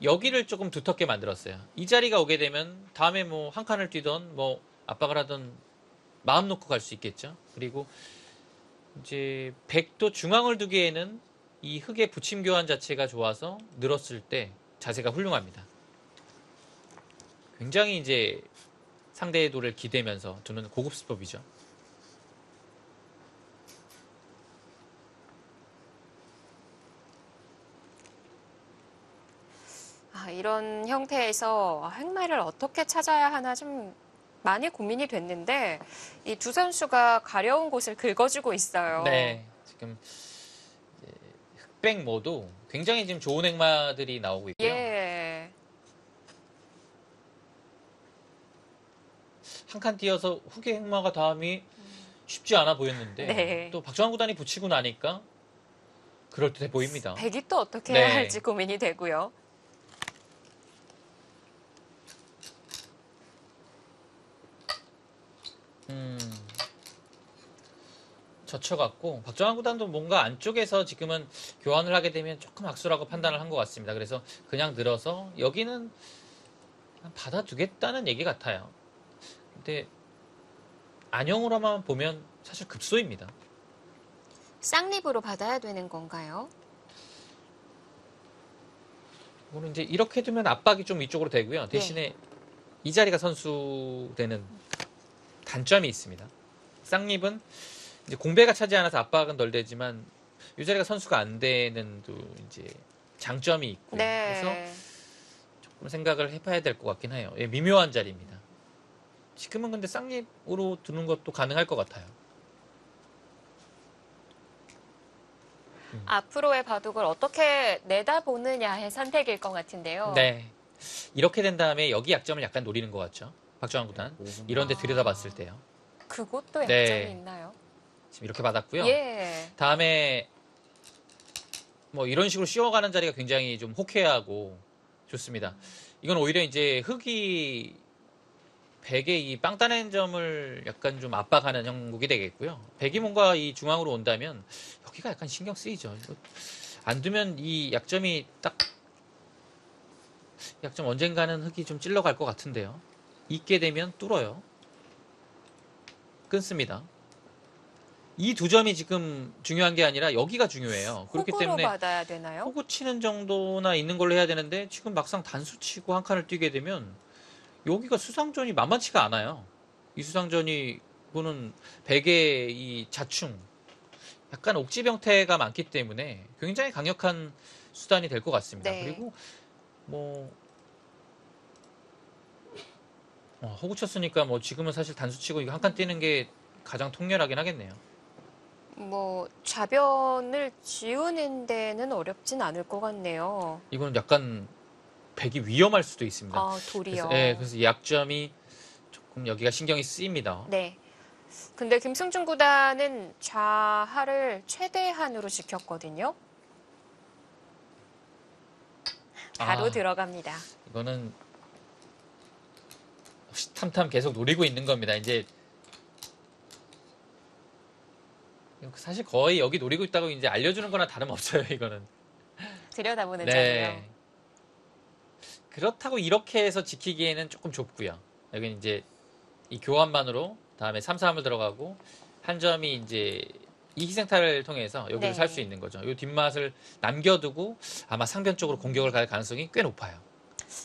여기를 조금 두텁게 만들었어요. 이 자리가 오게 되면 다음에 뭐 한 칸을 뛰던 뭐 압박을 하던 마음 놓고 갈 수 있겠죠. 그리고 이제 백도 중앙을 두기에는 이 흙의 붙임 교환 자체가 좋아서 늘었을 때 자세가 훌륭합니다. 굉장히 이제 상대의 돌을 기대면서 두는 고급 수법이죠. 이런 형태에서 행마를 어떻게 찾아야 하나 좀 많이 고민이 됐는데 이 두 선수가 가려운 곳을 긁어주고 있어요. 네, 지금 이제 흑백 모두 굉장히 지금 좋은 행마들이 나오고 있고요. 예. 한 칸 뛰어서 흑의 행마가 다음이 쉽지 않아 보였는데 네. 또 박정환 구단이 붙이고 나니까 그럴듯해 보입니다. 백이 또 어떻게 네. 해야 할지 고민이 되고요. 젖혀갖고 박정환 구단도 뭔가 안쪽에서 지금은 교환을 하게 되면 조금 악수라고 판단을 한 것 같습니다. 그래서 그냥 늘어서 여기는 그냥 받아두겠다는 얘기 같아요. 근데 안영으로만 보면 사실 급소입니다. 쌍립으로 받아야 되는 건가요? 이거는 이제 이렇게 두면 압박이 좀 위쪽으로 되고요. 대신에 이 자리가 선수되는 단점이 있습니다. 쌍립은 이제 공배가 차지 않아서 압박은 덜 되지만 이 자리가 선수가 안 되는 또 이제 장점이 있고요. 그래서 네. 조금 생각을 해봐야 될 것 같긴 해요. 예, 미묘한 자리입니다. 지금은 근데 쌍립으로 두는 것도 가능할 것 같아요. 앞으로의 바둑을 어떻게 내다보느냐의 선택일 것 같은데요. 네. 이렇게 된 다음에 여기 약점을 약간 노리는 것 같죠. 박정환 구단. 이런 데 들여다봤을 때요. 그것도 약점이 네. 있나요? 지금 이렇게 받았고요. 예. 다음에 뭐 이런 식으로 씌워가는 자리가 굉장히 좀 호쾌하고 좋습니다. 이건 오히려 이제 흙이 백의 이 빵 따낸 점을 약간 좀 압박하는 형국이 되겠고요. 백이 뭔가 이 중앙으로 온다면 여기가 약간 신경 쓰이죠. 이거 안 두면 이 약점이 딱 약점 언젠가는 흙이 좀 찔러갈 것 같은데요. 있게 되면 뚫어요. 끊습니다. 이 두 점이 지금 중요한 게 아니라 여기가 중요해요. 그렇기 호구로 때문에 받아야 되나요? 호구 치는 정도나 있는 걸로 해야 되는데 지금 막상 단수 치고 한 칸을 뛰게 되면 여기가 수상전이 만만치가 않아요. 이 수상전이 보는 백의 이 자충 약간 옥집 형태가 많기 때문에 굉장히 강력한 수단이 될 것 같습니다. 네. 그리고 뭐 호구 쳤으니까 뭐 지금은 사실 단수 치고 이거 한 칸 뛰는 게 가장 통렬하긴 하겠네요. 뭐 좌변을 지우는 데는 어렵진 않을 것 같네요. 이건 약간 백이 위험할 수도 있습니다. 돌이요. 그래서 이 약점이 조금 여기가 신경이 쓰입니다. 네. 근데 김승준 구단은 좌하를 최대한으로 지켰거든요. 바로 들어갑니다. 이거는 탐탐 계속 노리고 있는 겁니다. 이제 사실 거의 여기 노리고 있다고 이제 알려주는 거나 다름없어요. 이거는. 들여다보는 네. 자리요. 그렇다고 이렇게 해서 지키기에는 조금 좁고요. 여기는 이제 이 교환만으로 다음에 3, 3을 들어가고 한 점이 이제 이 희생타를 통해서 여기를 네. 살 수 있는 거죠. 이 뒷맛을 남겨두고 아마 상변 쪽으로 공격을 갈 가능성이 꽤 높아요.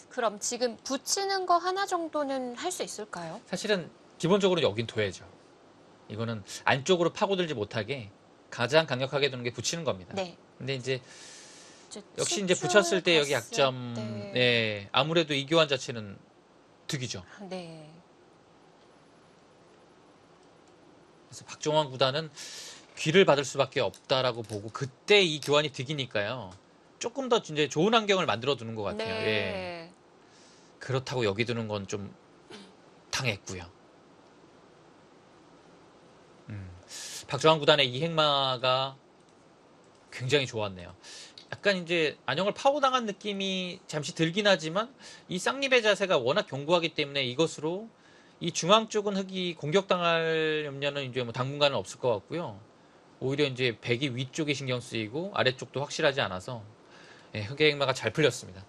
그럼 지금 붙이는 거 하나 정도는 할 수 있을까요? 사실은 기본적으로 여긴 둬야죠. 이거는 안쪽으로 파고들지 못하게 가장 강력하게 두는 게 붙이는 겁니다. 네. 근데 이제 역시 수축을 이제 붙였을 때 여기 봤을 약점, 때. 네, 아무래도 이 교환 자체는 득이죠. 네. 그래서 박정환 구단은 귀를 받을 수밖에 없다라고 보고 그때 이 교환이 득이니까요. 조금 더 이제 좋은 환경을 만들어 두는 것 같아요. 예. 네. 그렇다고 여기 두는 건 좀 당했고요. 박정환 구단의 이 행마가 굉장히 좋았네요. 약간 이제 안영을 파고당한 느낌이 잠시 들긴 하지만 이 쌍립의 자세가 워낙 견고하기 때문에 이것으로 이 중앙 쪽은 흙이 공격당할 염려는 이제 뭐 당분간은 없을 것 같고요. 오히려 이제 백이 위쪽에 신경 쓰이고 아래쪽도 확실하지 않아서 예, 흙의 행마가 잘 풀렸습니다.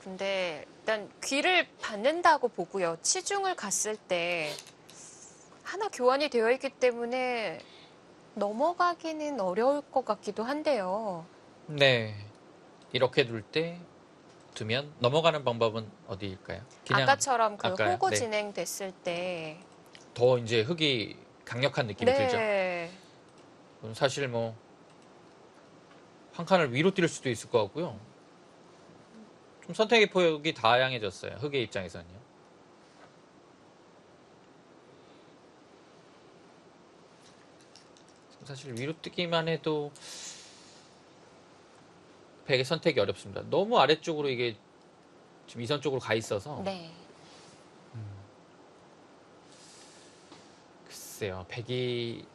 근데 일단 귀를 받는다고 보고요. 치중을 갔을 때 하나 교환이 되어 있기 때문에 넘어가기는 어려울 것 같기도 한데요. 네. 이렇게 두면 넘어가는 방법은 어디일까요? 그냥 아까처럼 그 아까요? 호구 네. 진행됐을 때. 더 이제 흙이 강력한 느낌이 들죠. 네. 그럼 사실 뭐 한 칸을 위로 뛸 수도 있을 것 같고요. 좀 선택의 폭이 다양해졌어요. 흙의 입장에서는요. 사실 위로 뛰기만 해도 백의 선택이 어렵습니다. 너무 아래쪽으로 이게 지금 이선 쪽으로 가 있어서 네. 글쎄요. 백이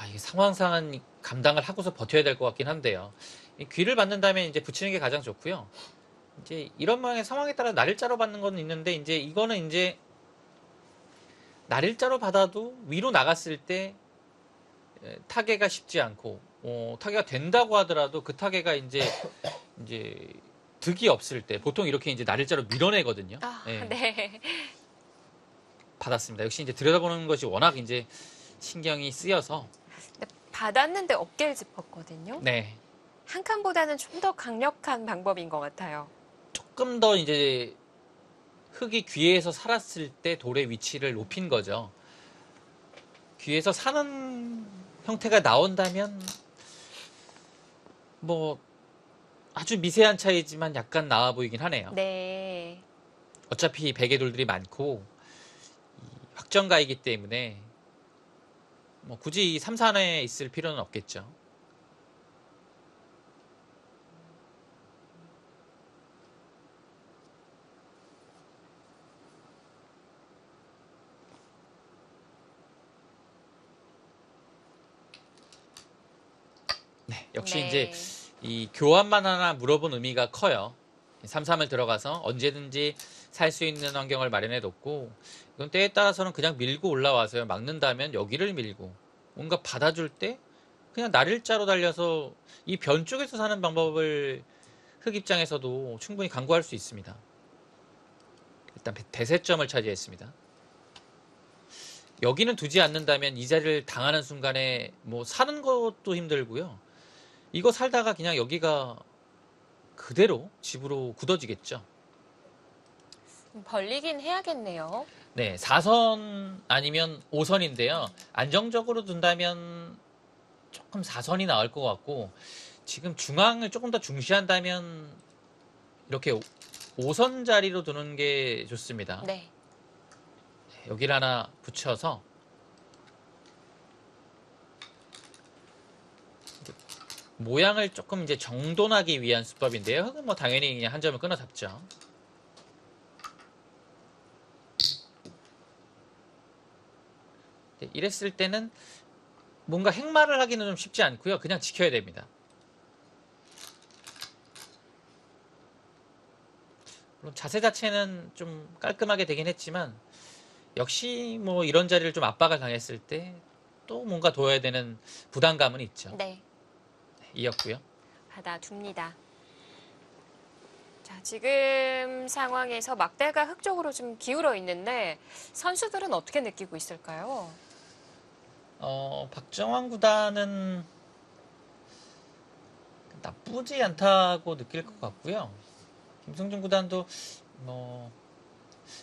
이게 상황상은 감당을 하고서 버텨야 될 것 같긴 한데요. 이 귀를 받는다면 이제 붙이는 게 가장 좋고요. 이제 이런 모양의 상황에 따라 날일자로 받는 건 있는데 이제 이거는 이제 날일자로 받아도 위로 나갔을 때 타개가 쉽지 않고 타개가 된다고 하더라도 그 타개가 이제 득이 없을 때 보통 이렇게 이제 날일자로 밀어내거든요. 예, 네. 받았습니다. 역시 이제 들여다보는 것이 워낙 이제 신경이 쓰여서 근데 받았는데 어깨를 짚었거든요. 네. 한 칸보다는 좀 더 강력한 방법인 것 같아요. 조금 더 이제 흙이 귀에서 살았을 때 돌의 위치를 높인 거죠. 귀에서 사는 형태가 나온다면 뭐 아주 미세한 차이지만 약간 나아 보이긴 하네요. 네. 어차피 베개 돌들이 많고 확정가이기 때문에 뭐 굳이 3, 4에 있을 필요는 없겠죠. 네, 역시 네. 이제 이 교환만 하나 물어본 의미가 커요. 3-3을 들어가서 언제든지 살 수 있는 환경을 마련해 뒀고 이건 때에 따라서는 그냥 밀고 올라와서요. 막는다면 여기를 밀고 뭔가 받아줄 때 그냥 날일자로 달려서 이 변 쪽에서 사는 방법을 흑 입장에서도 충분히 강구할 수 있습니다. 일단 대세점을 차지했습니다. 여기는 두지 않는다면 이 자리를 당하는 순간에 뭐 사는 것도 힘들고요. 이거 살다가 그냥 여기가 그대로 집으로 굳어지겠죠. 벌리긴 해야겠네요. 네, 4선 아니면 5선인데요. 안정적으로 둔다면 조금 4선이 나을 것 같고 지금 중앙을 조금 더 중시한다면 이렇게 5선 자리로 두는 게 좋습니다. 네. 여기를 하나 붙여서 모양을 조금 이제 정돈하기 위한 수법인데요. 흙은 뭐 당연히 그냥 한 점을 끊어 잡죠. 네, 이랬을 때는 뭔가 행마를 하기는 좀 쉽지 않고요. 그냥 지켜야 됩니다. 물론 자세 자체는 좀 깔끔하게 되긴 했지만 역시 뭐 이런 자리를 좀 압박을 당했을 때 또 뭔가 둬야 되는 부담감은 있죠. 네. 이었고요. 받아둡니다. 자, 지금 상황에서 막대가 흙 쪽으로 좀 기울어 있는데 선수들은 어떻게 느끼고 있을까요? 박정환 구단은 나쁘지 않다고 느낄 것 같고요. 김승준 구단도 뭐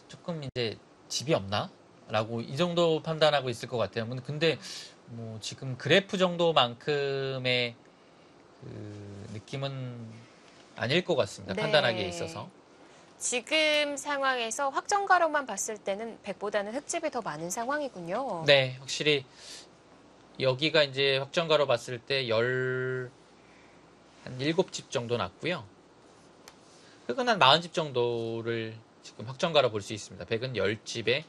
조금 이제 집이 없나? 라고 이 정도 판단하고 있을 것 같아요. 근데 뭐 지금 그래프 정도만큼의 그 느낌은 아닐 것 같습니다. 네. 판단하기에 있어서. 지금 상황에서 확정가로만 봤을 때는 100보다는 흙집이 더 많은 상황이군요. 네, 확실히 여기가 이제 확정가로 봤을 때 한 7집 정도 났고요. 흙은 한 40집 정도를 지금 확정가로 볼 수 있습니다. 백은 10집에.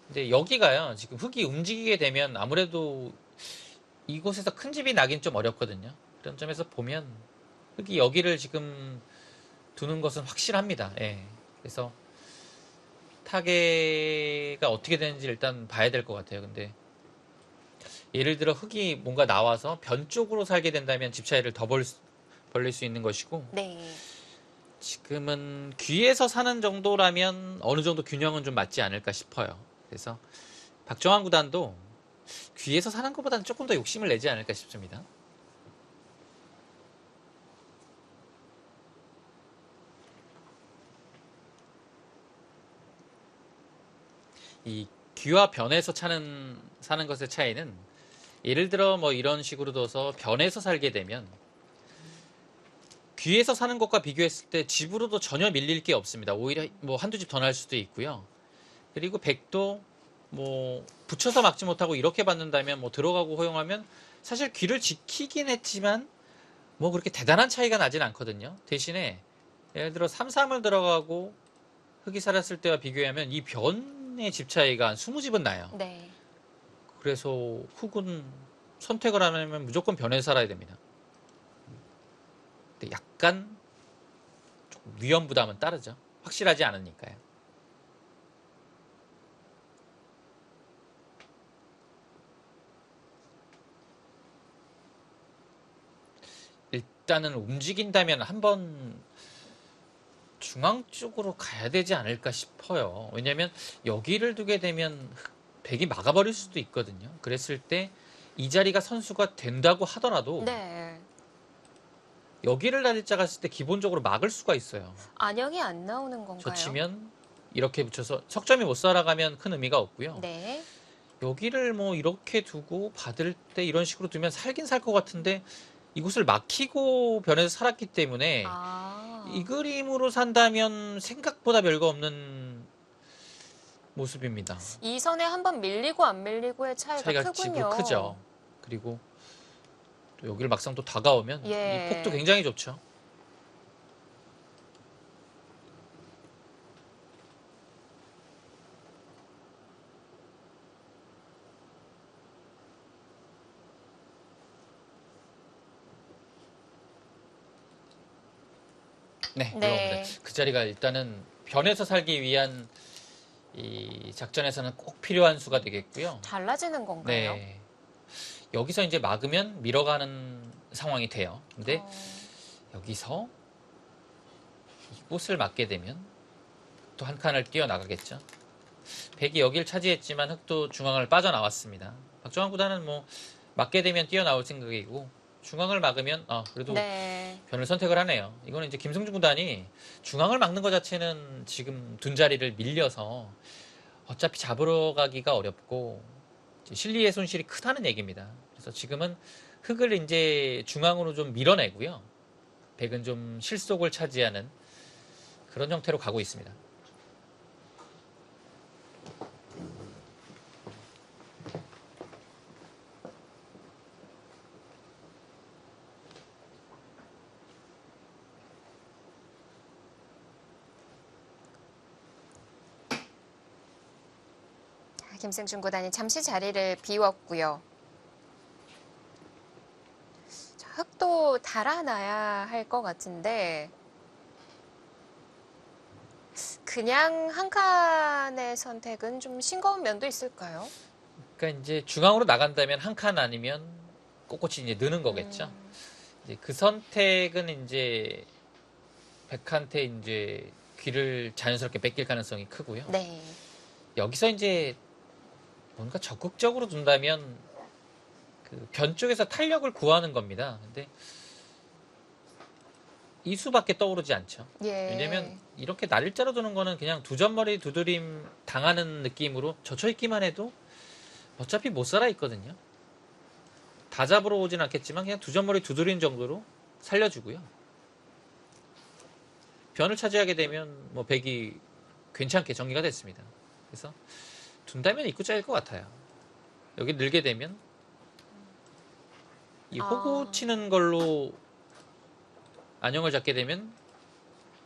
근데 여기가요, 지금 흙이 움직이게 되면 아무래도 이곳에서 큰 집이 나긴 좀 어렵거든요. 그런 점에서 보면 흙이 여기를 지금 두는 것은 확실합니다. 예. 그래서 타개가 어떻게 되는지 일단 봐야 될 것 같아요. 근데 예를 들어 흙이 뭔가 나와서 변 쪽으로 살게 된다면 집 차이를 더 벌릴 수 있는 것이고, 네. 지금은 귀에서 사는 정도라면 어느 정도 균형은 좀 맞지 않을까 싶어요. 그래서 박정환 구단도 귀에서 사는 것보다는 조금 더 욕심을 내지 않을까 싶습니다. 이 귀와 변에서 사는 것의 차이는, 예를 들어 뭐 이런 식으로 둬서 변에서 살게 되면 귀에서 사는 것과 비교했을 때 집으로도 전혀 밀릴 게 없습니다. 오히려 뭐 한두 집 더 날 수도 있고요. 그리고 백도 뭐 붙여서 막지 못하고 이렇게 받는다면 뭐 들어가고 허용하면 사실 귀를 지키긴 했지만 뭐 그렇게 대단한 차이가 나진 않거든요. 대신에 예를 들어 3-3을 들어가고 흙이 살았을 때와 비교하면 이 변의 집 차이가 한 20집은 나요. 네. 그래서 흙은 선택을 하면 무조건 변에 살아야 됩니다. 근데 약간 조금 위험 부담은 따르죠. 확실하지 않으니까요. 일단은 움직인다면 한번 중앙 쪽으로 가야 되지 않을까 싶어요. 왜냐면 여기를 두게 되면 백이 막아버릴 수도 있거든요. 그랬을 때 이 자리가 선수가 된다고 하더라도 네. 여기를 날짜 갔을 때 기본적으로 막을 수가 있어요. 안영이 안 나오는 건가요? 젖히면 이렇게 붙여서 석점이 못 살아가면 큰 의미가 없고요. 네. 여기를 뭐 이렇게 두고 받을 때 이런 식으로 두면 살긴 살 것 같은데 이곳을 막히고 변해서 살았기 때문에 이 그림으로 산다면 생각보다 별거 없는 모습입니다. 이 선에 한번 밀리고 안 밀리고의 차이가 크군요. 집으로 크죠. 그리고 또 여기를 막상 또 다가오면 예. 이 폭도 굉장히 좋죠. 네, 네. 들어옵니다. 그 자리가 일단은 변해서 살기 위한 이 작전에서는 꼭 필요한 수가 되겠고요. 달라지는 건가요? 네. 여기서 이제 막으면 밀어가는 상황이 돼요. 근데 여기서 이곳을 막게 되면 또 한 칸을 뛰어나가겠죠. 백이 여기를 차지했지만 흑도 중앙을 빠져나왔습니다. 박정환 구단은 뭐 막게 되면 뛰어나올 생각이고 중앙을 막으면 그래도 네. 변을 선택을 하네요. 이거는 이제 김승준 구단이 중앙을 막는 것 자체는 지금 둔 자리를 밀려서 어차피 잡으러 가기가 어렵고 실리의 손실이 크다는 얘기입니다. 그래서 지금은 흑을 이제 중앙으로 좀 밀어내고요. 백은 좀 실속을 차지하는 그런 형태로 가고 있습니다. 김승준 구단이 잠시 자리를 비웠고요. 자, 흙도 달아놔야 할 것 같은데 그냥 한 칸의 선택은 좀 싱거운 면도 있을까요? 그러니까 이제 중앙으로 나간다면 한 칸 아니면 꼿꼿이 이제 느는 거겠죠. 이제 그 선택은 이제 백한테 이제 귀를 자연스럽게 뺏길 가능성이 크고요. 네. 여기서 이제 뭔가 적극적으로 둔다면 그 변 쪽에서 탄력을 구하는 겁니다. 근데 이 수밖에 떠오르지 않죠. 예. 왜냐면 이렇게 날일자로 두는 거는 그냥 두 점머리 두드림 당하는 느낌으로 젖혀 있기만 해도 어차피 못 살아 있거든요. 다 잡으러 오진 않겠지만 그냥 두 점머리 두드린 정도로 살려주고요. 변을 차지하게 되면 뭐 백이 괜찮게 정리가 됐습니다. 그래서 둔다면 입구자일 것 같아요. 여기 늘게 되면 이 호구 치는 걸로 안영을 잡게 되면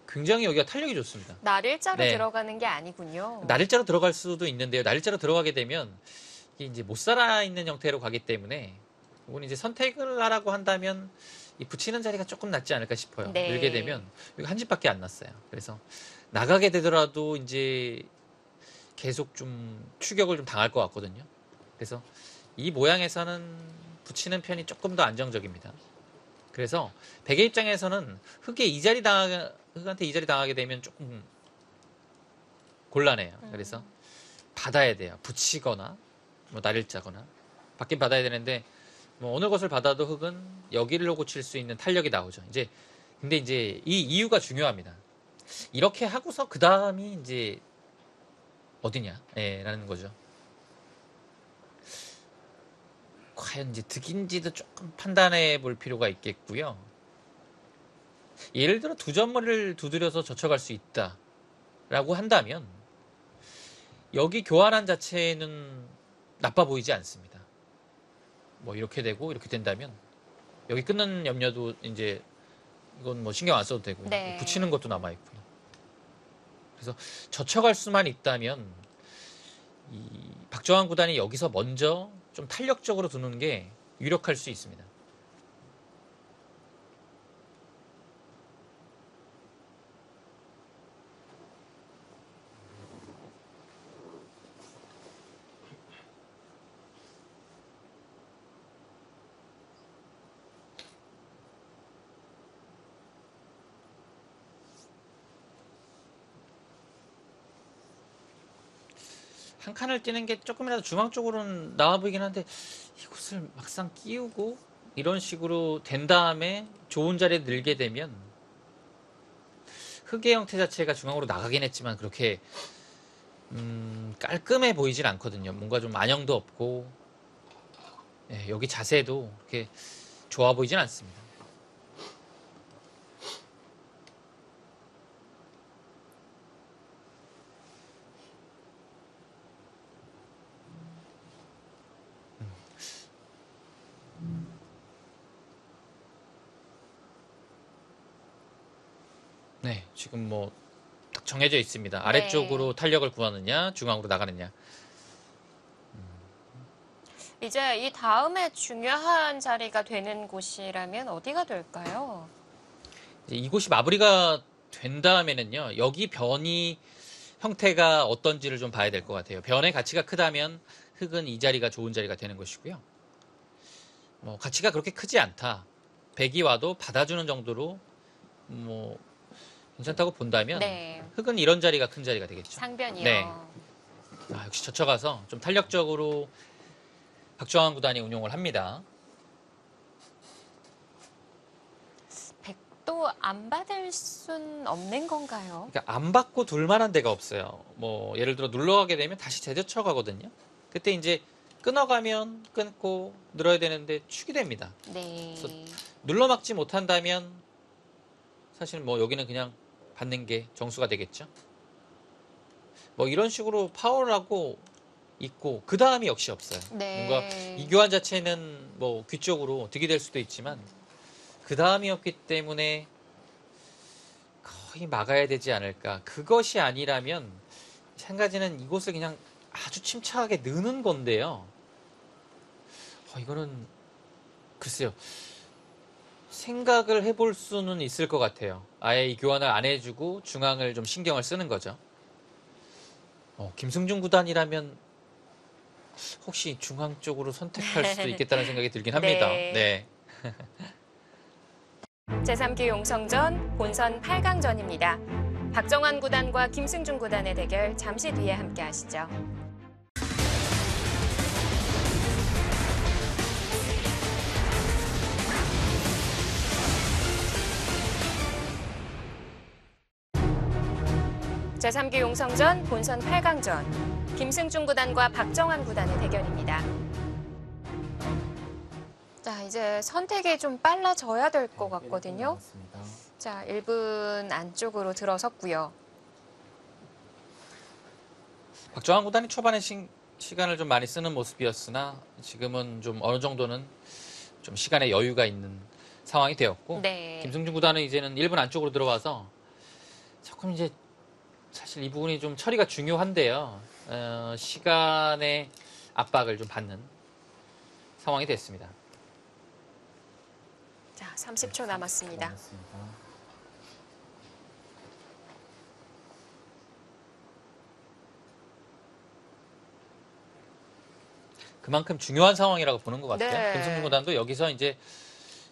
굉장히 여기가 탄력이 좋습니다. 날일자로 네. 들어가는 게 아니군요. 날일자로 들어갈 수도 있는데요. 날일자로 들어가게 되면 이게 이제 못 살아 있는 형태로 가기 때문에 이건 이제 선택을 하라고 한다면 이 붙이는 자리가 조금 낫지 않을까 싶어요. 네. 늘게 되면 여기 한 집밖에 안 났어요. 그래서 나가게 되더라도 이제 계속 좀 추격을 좀 당할 것 같거든요. 그래서 이 모양에서는 붙이는 편이 조금 더 안정적입니다. 그래서 백의 입장에서는 흑한테 이 자리 당하게 되면 조금 곤란해요. 그래서 받아야 돼요. 붙이거나 뭐 날일자거나 받긴 받아야 되는데 뭐 어느 것을 받아도 흑은 여기를 고칠 수 있는 탄력이 나오죠. 근데 이제 이 이유가 중요합니다. 이렇게 하고서 그 다음이 이제 어디냐, 라는 거죠. 과연 이제 득인지도 조금 판단해 볼 필요가 있겠고요. 예를 들어 두 점머리를 두드려서 젖혀갈 수 있다라고 한다면 여기 교환한 자체는 나빠 보이지 않습니다. 뭐 이렇게 되고 이렇게 된다면 여기 끊는 염려도 이제 이건 뭐 신경 안 써도 되고요. 네. 붙이는 것도 남아 있고요. 그래서 젖혀갈 수만 있다면 이 박정환 구단이 여기서 먼저 좀 탄력적으로 두는 게 유력할 수 있습니다. 한 칸을 띄는 게 조금이라도 중앙 쪽으로는 나와 보이긴 한데 이곳을 막상 끼우고 이런 식으로 된 다음에 좋은 자리에 늘게 되면 흑의 형태 자체가 중앙으로 나가긴 했지만 그렇게 깔끔해 보이진 않거든요. 뭔가 좀 안형도 없고 여기 자세도 그렇게 좋아 보이진 않습니다. 네, 지금 뭐 딱 정해져 있습니다. 아래쪽으로 탄력을 구하느냐, 중앙으로 나가느냐. 이제 이 다음에 중요한 자리가 되는 곳이라면 어디가 될까요? 이제 이곳이 마무리가 된 다음에는요, 여기 변이 형태가 어떤지를 좀 봐야 될 것 같아요. 변의 가치가 크다면 흑은 이 자리가 좋은 자리가 되는 것이고요. 뭐 가치가 그렇게 크지 않다. 백이 와도 받아주는 정도로 뭐 괜찮다고 본다면 네. 흑은 이런 자리가 큰 자리가 되겠죠. 상변이요. 네. 역시 젖혀가서 좀 탄력적으로 박정환 구단이 운용을 합니다. 백도 안 받을 순 없는 건가요? 그러니까 안 받고 둘 만한 데가 없어요. 뭐 예를 들어 눌러가게 되면 다시 재젖혀 가거든요. 그때 이제 끊어가면 끊고 늘어야 되는데 축이 됩니다. 네. 눌러 막지 못한다면 사실 뭐 여기는 그냥 받는 게 정수가 되겠죠. 뭐 이런 식으로 파워를 하고 있고 그 다음이 역시 없어요. 네. 뭔가 이 교환 자체는 뭐 귀 쪽으로 득이 될 수도 있지만 그 다음이 없기 때문에 거의 막아야 되지 않을까. 그것이 아니라면 한 가지는 이곳을 그냥 아주 침착하게 느는 건데요. 이거는 글쎄요. 생각을 해볼 수는 있을 것 같아요. 아예 이 교환을 안 해주고 중앙을 좀 신경을 쓰는 거죠. 김승준 구단이라면 혹시 중앙 쪽으로 선택할 수도 있겠다는 생각이 들긴 합니다. 네. 네. 제3기 용성전 본선 8강전입니다. 박정환 구단과 김승준 구단의 대결 잠시 뒤에 함께 하시죠. 제3기 용성전 본선 8강전 김승준 구단과 박정환 구단의 대결입니다. 자, 이제 선택이 좀 빨라져야 될 것 같거든요. 자, 1분 안쪽으로 들어섰고요. 박정환 구단이 초반에 시간을 좀 많이 쓰는 모습이었으나 지금은 좀 어느 정도는 좀 시간에 여유가 있는 상황이 되었고 네. 김승준 구단은 이제는 1분 안쪽으로 들어와서 조금 이제 사실 이 부분이 좀 처리가 중요한데요. 시간의 압박을 좀 받는 상황이 됐습니다. 자, 30초 남았습니다. 그만큼 중요한 상황이라고 보는 것 같아요. 네. 김승준 구단도 여기서 이제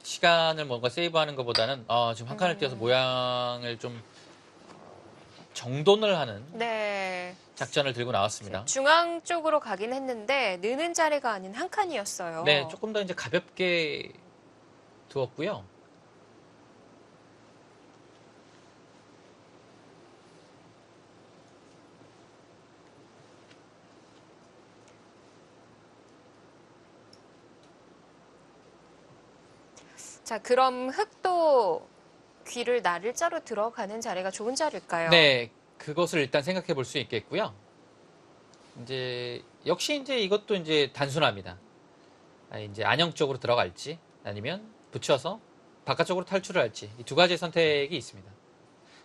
시간을 뭔가 세이브하는 것보다는 지금 한 칸을 띄어서 모양을 좀 정돈을 하는 네. 작전을 들고 나왔습니다. 중앙 쪽으로 가긴 했는데 느는 자리가 아닌 한 칸이었어요. 네, 조금 더 이제 가볍게 두었고요. 자, 그럼 흙도 귀를 나를자로 들어가는 자리가 좋은 자리일까요? 네, 그것을 일단 생각해 볼 수 있겠고요. 이제 역시 이제 이것도 이제 단순합니다. 이제 안영 쪽으로 들어갈지 아니면 붙여서 바깥쪽으로 탈출을 할지 이 두 가지 선택이 있습니다.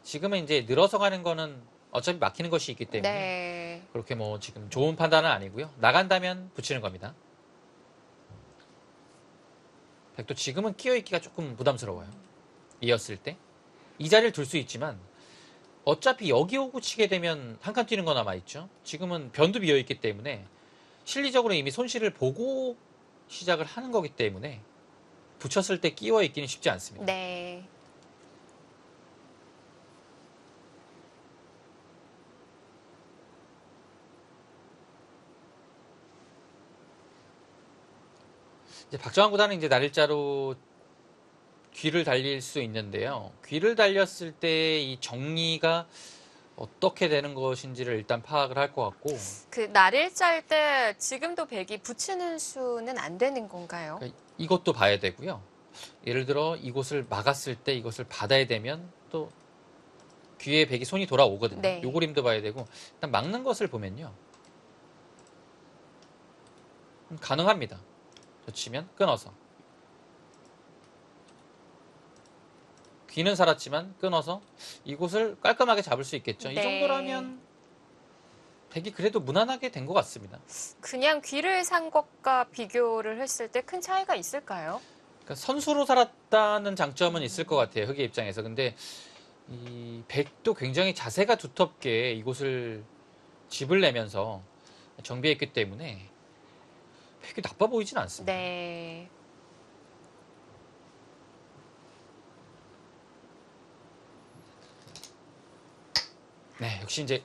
지금은 이제 늘어서 가는 거는 어차피 막히는 것이 있기 때문에 네. 그렇게 뭐 지금 좋은 판단은 아니고요. 나간다면 붙이는 겁니다. 백도 지금은 끼어있기가 조금 부담스러워요. 이었을 때. 이 자리를 둘 수 있지만 어차피 여기 오고 치게 되면 한 칸 뛰는 거 남아있죠. 지금은 변도 비어있기 때문에 실리적으로 이미 손실을 보고 시작을 하는 거기 때문에 붙였을 때 끼워있기는 쉽지 않습니다. 네. 이제 박정환 구단은 이제 날일자로 귀를 달릴 수 있는데요. 귀를 달렸을 때 이 정리가 어떻게 되는 것인지를 일단 파악을 할 것 같고 그 날을 짤 때 지금도 백이 붙이는 수는 안 되는 건가요? 그러니까 이것도 봐야 되고요. 예를 들어 이곳을 막았을 때 이것을 받아야 되면 또 귀에 백이 손이 돌아오거든요. 네. 요 그림도 봐야 되고 일단 막는 것을 보면요. 가능합니다. 젖히면 끊어서. 귀는 살았지만 끊어서 이곳을 깔끔하게 잡을 수 있겠죠. 이 네. 정도라면 백이 그래도 무난하게 된 것 같습니다. 그냥 귀를 산 것과 비교를 했을 때 큰 차이가 있을까요? 그러니까 선수로 살았다는 장점은 있을 것 같아요. 흑의 입장에서. 근데 이 백도 굉장히 자세가 두텁게 이곳을 짚을 내면서 정비했기 때문에 백이 나빠 보이진 않습니다. 네. 네, 역시 이제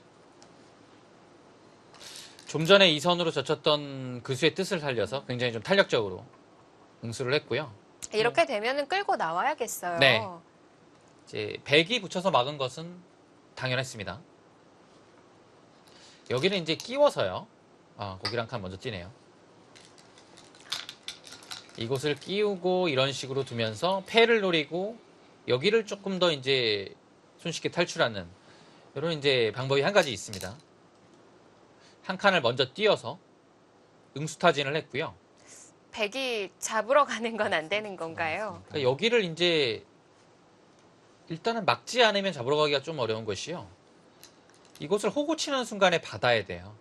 좀 전에 이 선으로 젖혔던 그 수의 뜻을 살려서 굉장히 좀 탄력적으로 응수를 했고요. 이렇게 되면은 끌고 나와야겠어요. 네. 이제 백이 붙여서 막은 것은 당연했습니다. 여기는 이제 끼워서요. 고기랑 칸 먼저 찌네요. 이곳을 끼우고 이런 식으로 두면서 패를 노리고 여기를 조금 더 이제 손쉽게 탈출하는 이런 이제 방법이 한 가지 있습니다. 한 칸을 먼저 띄어서 응수타진을 했고요. 백이 잡으러 가는 건 안 되는 건가요? 그러니까 여기를 이제 일단은 막지 않으면 잡으러 가기가 좀 어려운 것이요. 이곳을 호구 치는 순간에 받아야 돼요.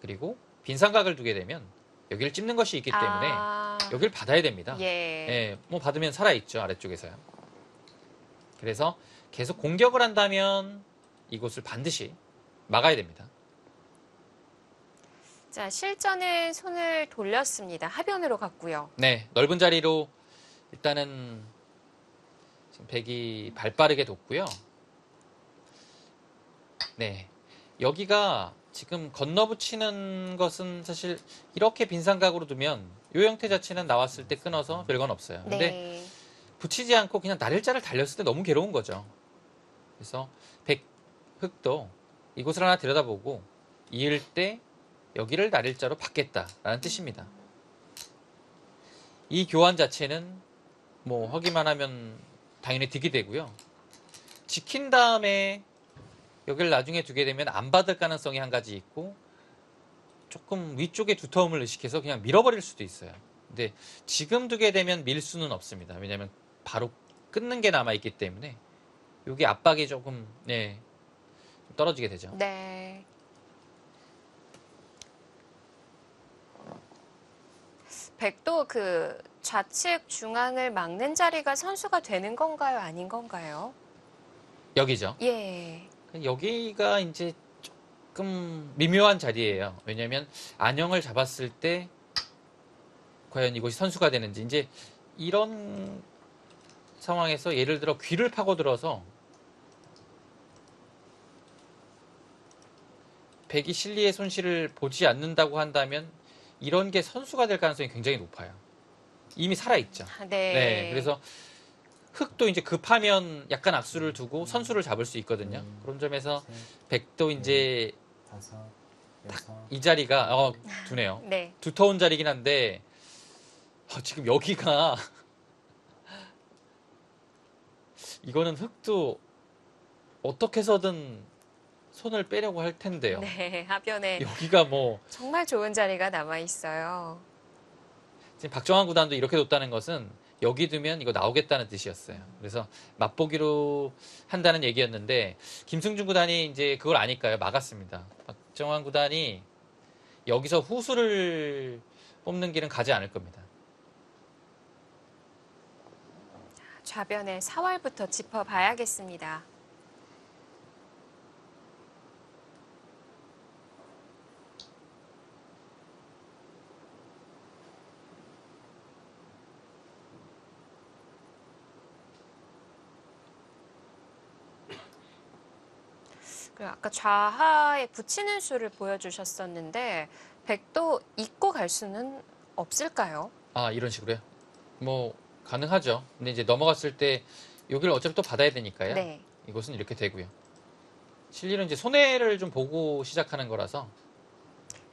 그리고 빈 삼각을 두게 되면 여기를 찝는 것이 있기 때문에 여기를 받아야 됩니다. 예. 예, 뭐 받으면 살아있죠. 아래쪽에서요. 그래서 계속 공격을 한다면 이곳을 반드시 막아야 됩니다. 자, 실전은 손을 돌렸습니다. 하변으로 갔고요. 네, 넓은 자리로 일단은 지금 백이 발빠르게 뒀고요. 네, 여기가 지금 건너붙이는 것은 사실 이렇게 빈 삼각으로 두면 이 형태 자체는 나왔을 때 끊어서 별건 없어요. 근데 네. 붙이지 않고 그냥 날일자를 달렸을 때 너무 괴로운 거죠. 그래서 백 흑도 이곳을 하나 들여다보고 이을 때 여기를 날일자로 받겠다라는 뜻입니다. 이 교환 자체는 뭐 하기만 하면 당연히 득이 되고요. 지킨 다음에 여기를 나중에 두게 되면 안 받을 가능성이 한 가지 있고 조금 위쪽에 두터움을 의식해서 그냥 밀어버릴 수도 있어요. 근데 지금 두게 되면 밀 수는 없습니다. 왜냐하면 바로 끊는 게 남아있기 때문에 여기 압박이 조금 좀 떨어지게 되죠. 네. 백도 그 좌측 중앙을 막는 자리가 선수가 되는 건가요? 아닌 건가요? 여기죠. 예. 여기가 이제 조금 미묘한 자리예요. 왜냐하면 안영을 잡았을 때 과연 이곳이 선수가 되는지 이제 이런 상황에서 예를 들어 귀를 파고들어서 백이 실리의 손실을 보지 않는다고 한다면 이런 게 선수가 될 가능성이 굉장히 높아요. 이미 살아있죠. 네. 그래서 흑도 이제 급하면 약간 악수를 두고 선수를 잡을 수 있거든요. 그런 점에서 백도 이제 이 자리가 두네요. 네. 두터운 자리긴 한데 지금 여기가 이거는 흑도 어떻게 해서든 손을 빼려고 할 텐데요. 네, 하변에 여기가 뭐 정말 좋은 자리가 남아 있어요. 지금 박정환 구단도 이렇게 뒀다는 것은 여기 두면 이거 나오겠다는 뜻이었어요. 그래서 맛보기로 한다는 얘기였는데 김승준 구단이 이제 그걸 아니까요. 막았습니다. 박정환 구단이 여기서 후수를 뽑는 길은 가지 않을 겁니다. 좌변의 사활부터 짚어봐야겠습니다. 아까 좌하에 붙이는 수를 보여주셨었는데 백도 잊고 갈 수는 없을까요? 이런 식으로요? 뭐 가능하죠. 근데 이제 넘어갔을 때 여기를 어차피 또 받아야 되니까요. 네. 이것은 이렇게 되고요. 실리는 이제 손해를 좀 보고 시작하는 거라서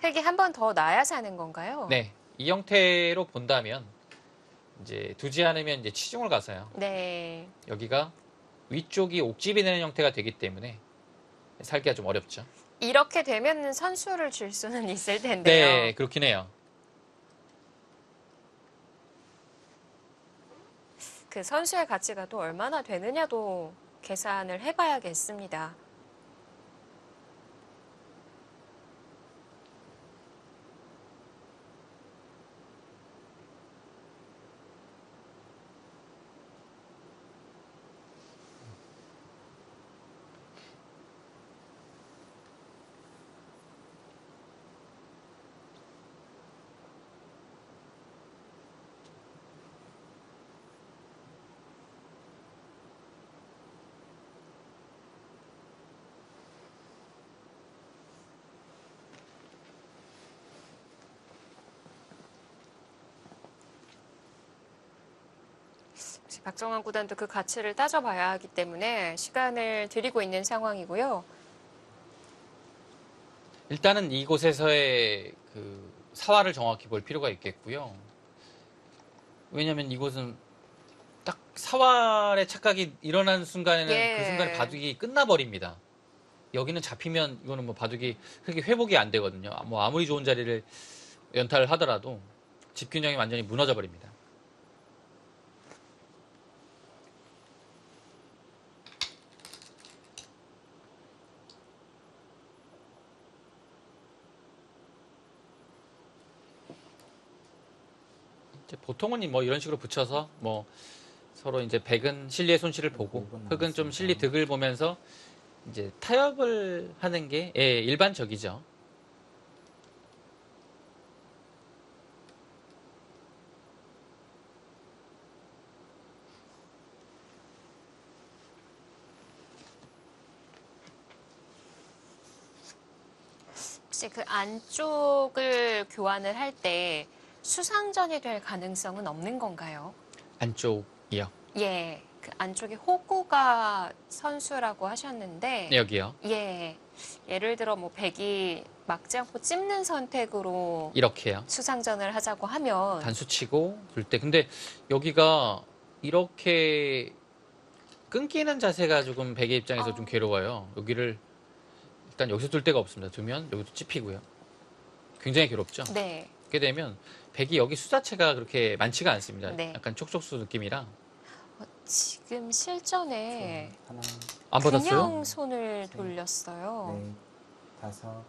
획이 한 번 더 나야서 하는 건가요? 네. 이 형태로 본다면 이제 두지 않으면 이제 치중을 가서요. 네. 여기가 위쪽이 옥집이 되는 형태가 되기 때문에 살기가 좀 어렵죠. 이렇게 되면 선수를 줄 수는 있을 텐데요. 네, 그렇긴 해요. 그 선수의 가치가 또 얼마나 되느냐도 계산을 해봐야겠습니다. 박정환 구단도 그 가치를 따져봐야 하기 때문에 시간을 들이고 있는 상황이고요. 일단은 이곳에서의 그 사활을 정확히 볼 필요가 있겠고요. 왜냐하면 이곳은 딱 사활의 착각이 일어나는 순간에는 예. 그 순간에 바둑이 끝나버립니다. 여기는 잡히면 이거는 뭐 바둑이 크게 회복이 안 되거든요. 뭐 아무리 좋은 자리를 연타를 하더라도 집균형이 완전히 무너져 버립니다. 보통은 뭐 이런 식으로 붙여서 뭐 서로 이제 백은 실리의 손실을 보고 흑은 좀 실리 득을 보면서 이제 타협을 하는 게 일반적이죠. 혹시 그 안쪽을 교환을 할 때 수상전이 될 가능성은 없는 건가요? 안쪽이요. 예, 그 안쪽에 호구가 선수라고 하셨는데 네, 여기요. 예, 예를 들어 뭐 백이 막지 않고 찝는 선택으로 이렇게요. 수상전을 하자고 하면 단수 치고 둘 때. 근데 여기가 이렇게 끊기는 자세가 조금 백의 입장에서 좀 괴로워요. 여기를 일단 여기서 둘 데가 없습니다. 두면 여기도 찝히고요. 굉장히 괴롭죠. 네, 그렇게 되면 백이 여기 수 자체가 그렇게 많지가 않습니다. 네. 약간 촉촉수 느낌이라 지금 실전에 하나, 안 받았어요? 그냥 손을 돌렸어요. 넷, 다섯,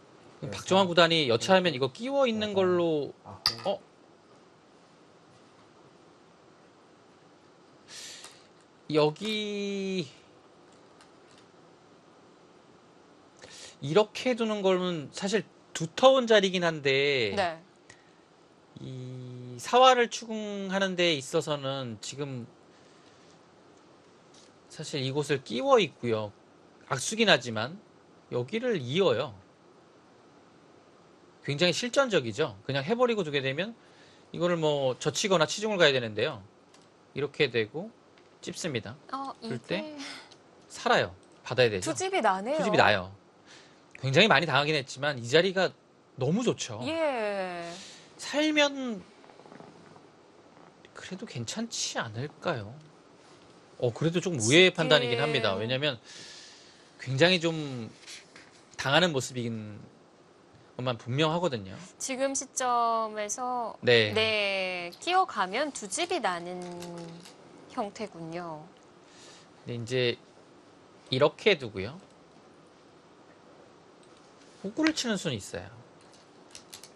박정환 구단이 여차하면 이거 끼워 있는 걸로 아홉, 여기 이렇게 두는 거는 사실 두터운 자리긴 한데 네. 이 사활을 추궁하는 데 있어서는 지금 사실 이곳을 끼워 있고요. 악수긴 하지만 여기를 이어요. 굉장히 실전적이죠. 그냥 해버리고 두게 되면 이거를 뭐 젖히거나 치중을 가야 되는데요. 이렇게 되고 찝습니다. 그럴 이게 때 살아요. 받아야 되죠. 투집이 나네요. 투집이 나요. 굉장히 많이 당하긴 했지만 이 자리가 너무 좋죠. 예. 살면 그래도 괜찮지 않을까요? 그래도 조금 의외의 판단이긴 합니다. 왜냐면 굉장히 좀 당하는 모습이긴 것만 분명하거든요. 지금 시점에서 네. 끼어가면 투집이 나는 형태군요. 근데 이제 이렇게 두고요. 호구를 치는 수는 있어요.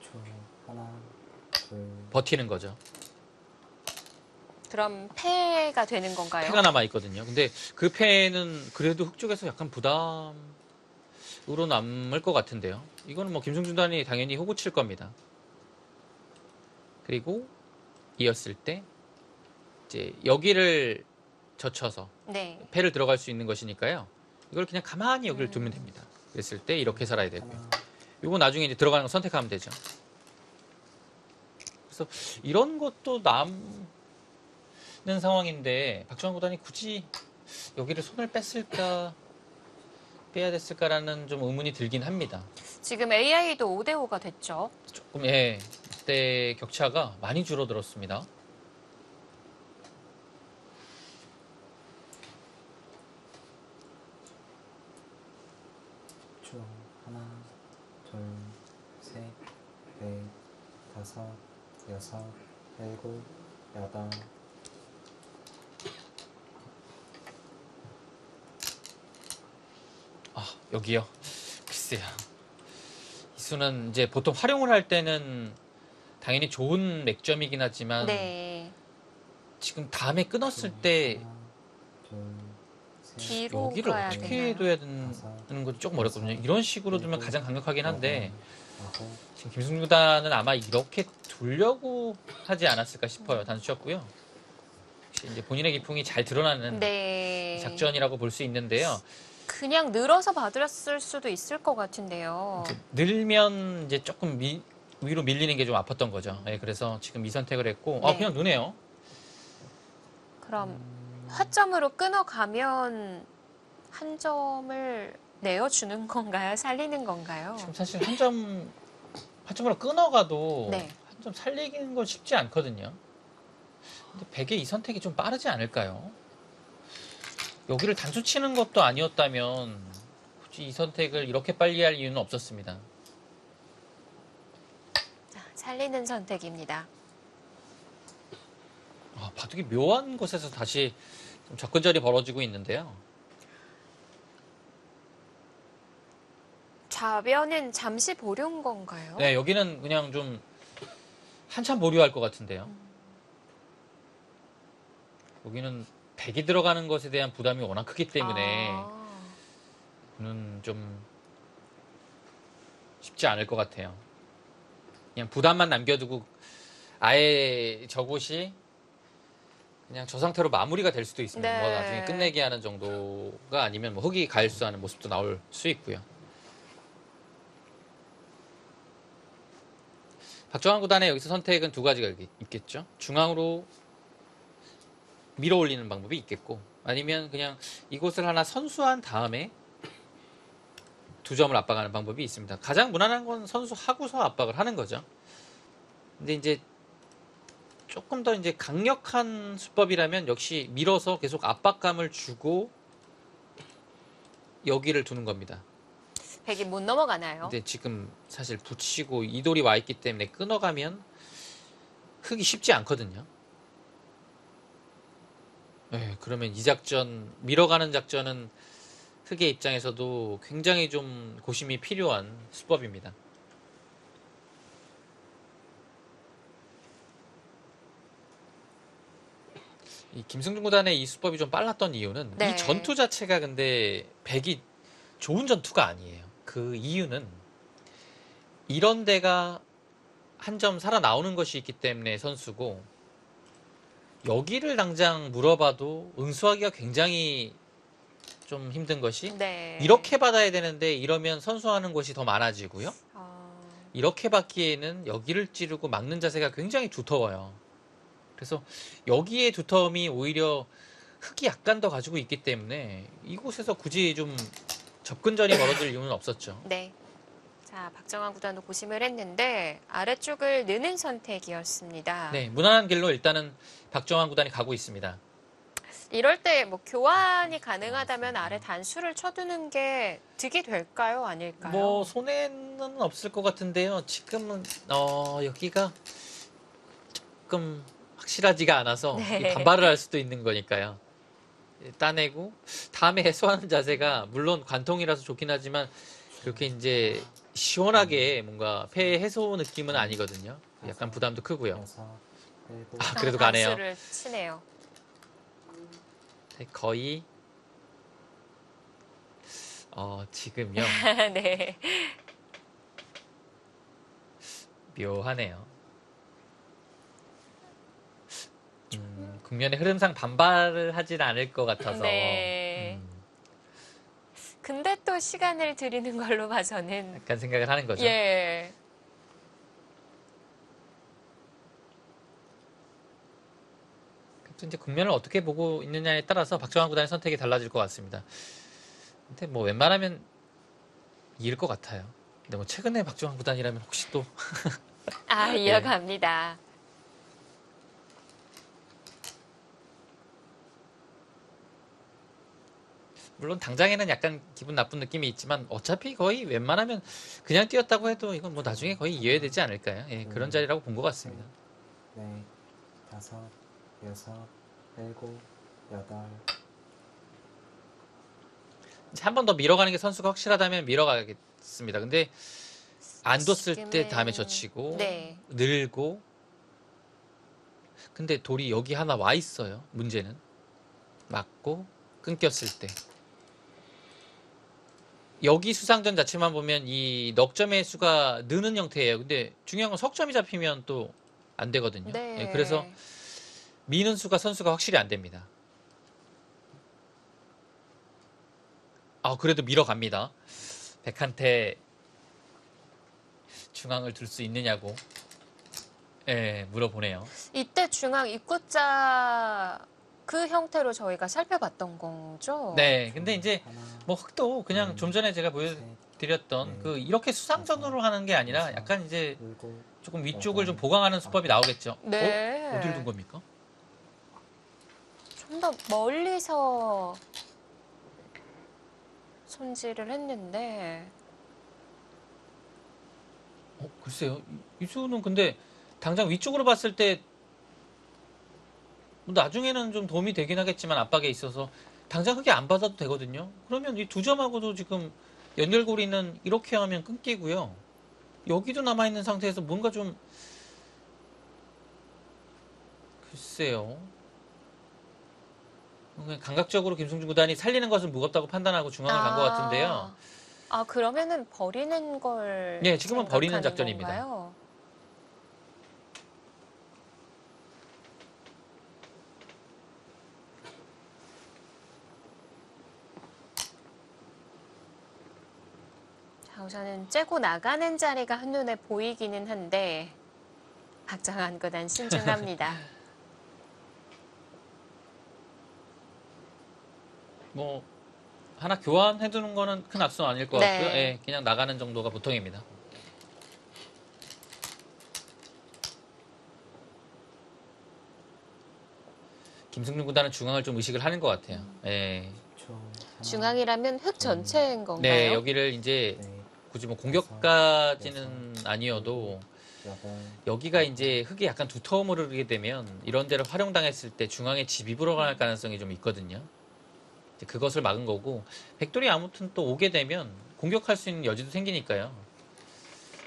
초, 하나, 둘, 버티는 거죠. 그럼 패가 되는 건가요? 패가 남아 있거든요. 근데 그 패는 그래도 흑 쪽에서 약간 부담으로 남을 것 같은데요. 이거는 뭐 김승준 단이 당연히 호구 칠 겁니다. 그리고 이었을 때 이제 여기를 젖혀서 네. 패를 들어갈 수 있는 것이니까요. 이걸 그냥 가만히 여기를 두면 됩니다. 그랬을 때 이렇게 살아야 되고요. 하나, 이거 나중에 이제 들어가는 거 선택하면 되죠. 그래서 이런 것도 남는 상황인데 박정환 구단이 굳이 여기를 손을 뺐을까 빼야 됐을까라는 좀 의문이 들긴 합니다. 지금 AI도 5대5가 됐죠. 조금 이때 격차가 많이 줄어들었습니다. 초, 하나, 둘, 셋, 넷, 다섯, 여섯, 일곱, 여덟, 여기요. 글쎄요. 이 수는 이제 보통 활용을 할 때는 당연히 좋은 맥점이긴 하지만 네. 지금 다음에 끊었을 때 하나, 둘, 셋, 뒤로 여기를 가야 어떻게 되나요? 둬야 되는 것도 조금 어렵거든요. 이런 식으로 두면 가장 강력하긴 한데 아홉, 지금 김승준 구단은 아마 이렇게 두려고 하지 않았을까 싶어요. 단수였고요. 혹시 이제 본인의 기풍이 잘 드러나는 네. 작전이라고 볼 수 있는데요. 그냥 늘어서 받았을 수도 있을 것 같은데요. 늘면 이제 조금 위로 밀리는 게 좀 아팠던 거죠. 그래서 지금 이 선택을 했고, 네. 그냥 누네요. 그럼 화점으로 끊어가면 한 점을 내어주는 건가요? 살리는 건가요? 지금 사실 한 점으로 끊어가도 네. 한 점 살리기는 건 쉽지 않거든요. 근데 100의 이 선택이 좀 빠르지 않을까요? 여기를 단수 치는 것도 아니었다면 굳이 이 선택을 이렇게 빨리 할 이유는 없었습니다. 자, 살리는 선택입니다. 바둑이 묘한 곳에서 다시 좀 접근절이 벌어지고 있는데요. 좌변은 잠시 보려는 건가요? 네, 여기는 그냥 좀 한참 보류할 것 같은데요. 여기는 100이 들어가는 것에 대한 부담이 워낙 크기 때문에 그는 좀 쉽지 않을 것 같아요. 그냥 부담만 남겨두고 아예 저곳이 그냥 저 상태로 마무리가 될 수도 있습니다. 네. 뭐 나중에 끝내기 하는 정도가 아니면 뭐 흑이 가일수하는 모습도 나올 수 있고요. 박정환 구단의 여기서 선택은 두 가지가 있겠죠. 중앙으로 밀어 올리는 방법이 있겠고 아니면 그냥 이곳을 하나 선수한 다음에 두 점을 압박하는 방법이 있습니다. 가장 무난한 건 선수하고서 압박을 하는 거죠. 근데 이제 조금 더 이제 강력한 수법이라면 역시 밀어서 계속 압박감을 주고 여기를 두는 겁니다. 100이 못 넘어가나요? 근데 지금 사실 붙이고 이돌이 와 있기 때문에 끊어가면 흑이 쉽지 않거든요. 네, 그러면 이 작전, 밀어가는 작전은 흑의 입장에서도 굉장히 좀 고심이 필요한 수법입니다. 이 김승준 구단의 이 수법이 좀 빨랐던 이유는 네. 이 전투 자체가 근데 백이 좋은 전투가 아니에요. 그 이유는 이런 데가 한 점 살아나오는 것이 있기 때문에 선수고, 여기를 당장 물어봐도 응수하기가 굉장히 좀 힘든 것이, 네. 이렇게 받아야 되는데 이러면 선수하는 곳이 더 많아지고요. 어, 이렇게 받기에는 여기를 찌르고 막는 자세가 굉장히 두터워요. 그래서 여기에 두터움이 오히려 흙이 약간 더 가지고 있기 때문에 이곳에서 굳이 좀 접근전이 벌어질 이유는 없었죠. 네. 자, 박정환 구단도 고심을 했는데 아래쪽을 느는 선택이었습니다. 네, 무난한 길로 일단은 박정환 구단이 가고 있습니다. 이럴 때 뭐 교환이 가능하다면 아래 단수를 쳐두는 게 득이 될까요? 아닐까요? 뭐 손해는 없을 것 같은데요. 지금은 여기가 조금 확실하지가 않아서 네. 이 반발을 할 수도 있는 거니까요. 따내고 다음에 해소하는 자세가 물론 관통이라서 좋긴 하지만 그렇게 이제 시원하게 뭔가 폐 해소 느낌은 아니거든요. 약간 부담도 크고요. 여섯, 일곱, 아, 그래도 가네요. 단수를 치네요. 거의 지금요. 네. 묘하네요. 국면의 흐름상 반발을 하진 않을 것 같아서. 네. 근데 또 시간을 들이는 걸로 봐서는 약간 생각을 하는 거죠. 예. 또 이제 국면을 어떻게 보고 있느냐에 따라서 박정환 구단의 선택이 달라질 것 같습니다. 근데 뭐 웬만하면 이길 것 같아요. 근데 뭐 최근에 박정환 구단이라면 혹시 또 아, 이어갑니다. 물론 당장에는 약간 기분 나쁜 느낌이 있지만 어차피 거의 웬만하면 그냥 뛰었다고 해도 이건 뭐 나중에 거의 이해되지 않을까요? 예, 그런 자리라고 본 것 같습니다. 넷, 다섯, 여섯, 일곱, 여덟. 한 번 더 밀어가는 게 선수가 확실하다면 밀어가겠습니다. 근데 안 뒀을 때 지금은- 다음에 젖히고 네. 늘고, 근데 돌이 여기 하나 와 있어요. 문제는 맞고 끊겼을 때 여기 수상전 자체만 보면 이 넉점의 수가 느는 형태예요. 근데 중요한 건 석점이 잡히면 또 안 되거든요. 네. 예, 그래서 미는 수가 선수가 확실히 안 됩니다. 그래도 밀어갑니다. 백한테 중앙을 둘 수 있느냐고 물어보네요. 이때 중앙 입구자 그 형태로 저희가 살펴봤던 거죠? 네, 근데 이제 하나, 뭐 흑도 그냥 좀 전에 제가 보여드렸던 그 이렇게 수상전으로 하는 게 아니라 약간 이제 일곱, 조금 위쪽을 좀 보강하는 수법이 나오겠죠. 네. 어딜 둔 겁니까? 좀 더 멀리서 손질을 했는데 글쎄요. 이 수는 근데 당장 위쪽으로 봤을 때 나중에는 좀 도움이 되긴 하겠지만 압박에 있어서 당장 흑이 안 받아도 되거든요. 그러면 이 두 점하고도 지금 연결고리는 이렇게 하면 끊기고요. 여기도 남아있는 상태에서 뭔가 좀 글쎄요. 그냥 감각적으로 김승준 구단이 살리는 것은 무겁다고 판단하고 중앙을 간 것 같은데요. 아, 그러면은 버리는 걸 네, 지금은 버리는 생각하는 작전입니다. 건가요? 자, 우선은 째고 나가는 자리가 한눈에 보이기는 한데 박정환 구단 신중합니다. 뭐 하나 교환해두는 거는 큰 악수는 아닐 것 네. 같고요. 예, 그냥 나가는 정도가 보통입니다. 김승준 구단은 중앙을 좀 의식을 하는 것 같아요. 예. 초, 하나, 중앙이라면 흙 전체인 건가요? 네, 여기를 이제 넷, 굳이 뭐 공격까지는 아니어도 여덟, 여기가 이제 흙이 약간 두터움을 흐르게 되면 이런 데를 활용당했을 때 중앙에 집이 불어갈 가능성이 좀 있거든요. 이제 그것을 막은 거고 백돌이 아무튼 또 오게 되면 공격할 수 있는 여지도 생기니까요.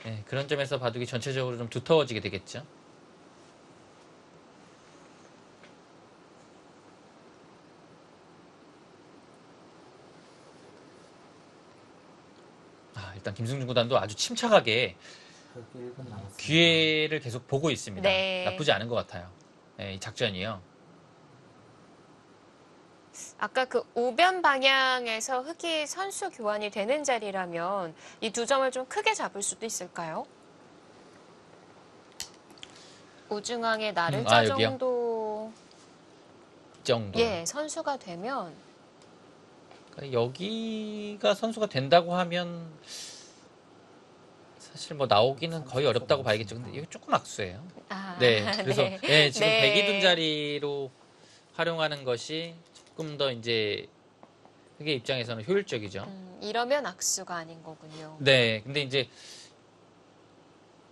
네, 그런 점에서 바둑이 전체적으로 좀 두터워지게 되겠죠. 일단 김승준 구단도 아주 침착하게 흙 1분 남았습니다. 기회를 계속 보고 있습니다. 네. 나쁘지 않은 것 같아요. 네, 이 작전이요. 아까 그 우변 방향에서 흙이 선수 교환이 되는 자리라면 이 두 점을 좀 크게 잡을 수도 있을까요? 우중앙의 나르자 여기요? 정도 이 정도. 예, 선수가 되면 그러니까 여기가 선수가 된다고 하면 사실 뭐 나오기는 거의 어렵다고 봐야겠죠. 근데 이거 조금 악수예요. 네, 그래서 네. 네, 지금 네. 백이 둔 자리로 활용하는 것이 조금 더 이제 흑의 입장에서는 효율적이죠. 이러면 악수가 아닌 거군요. 네, 근데 이제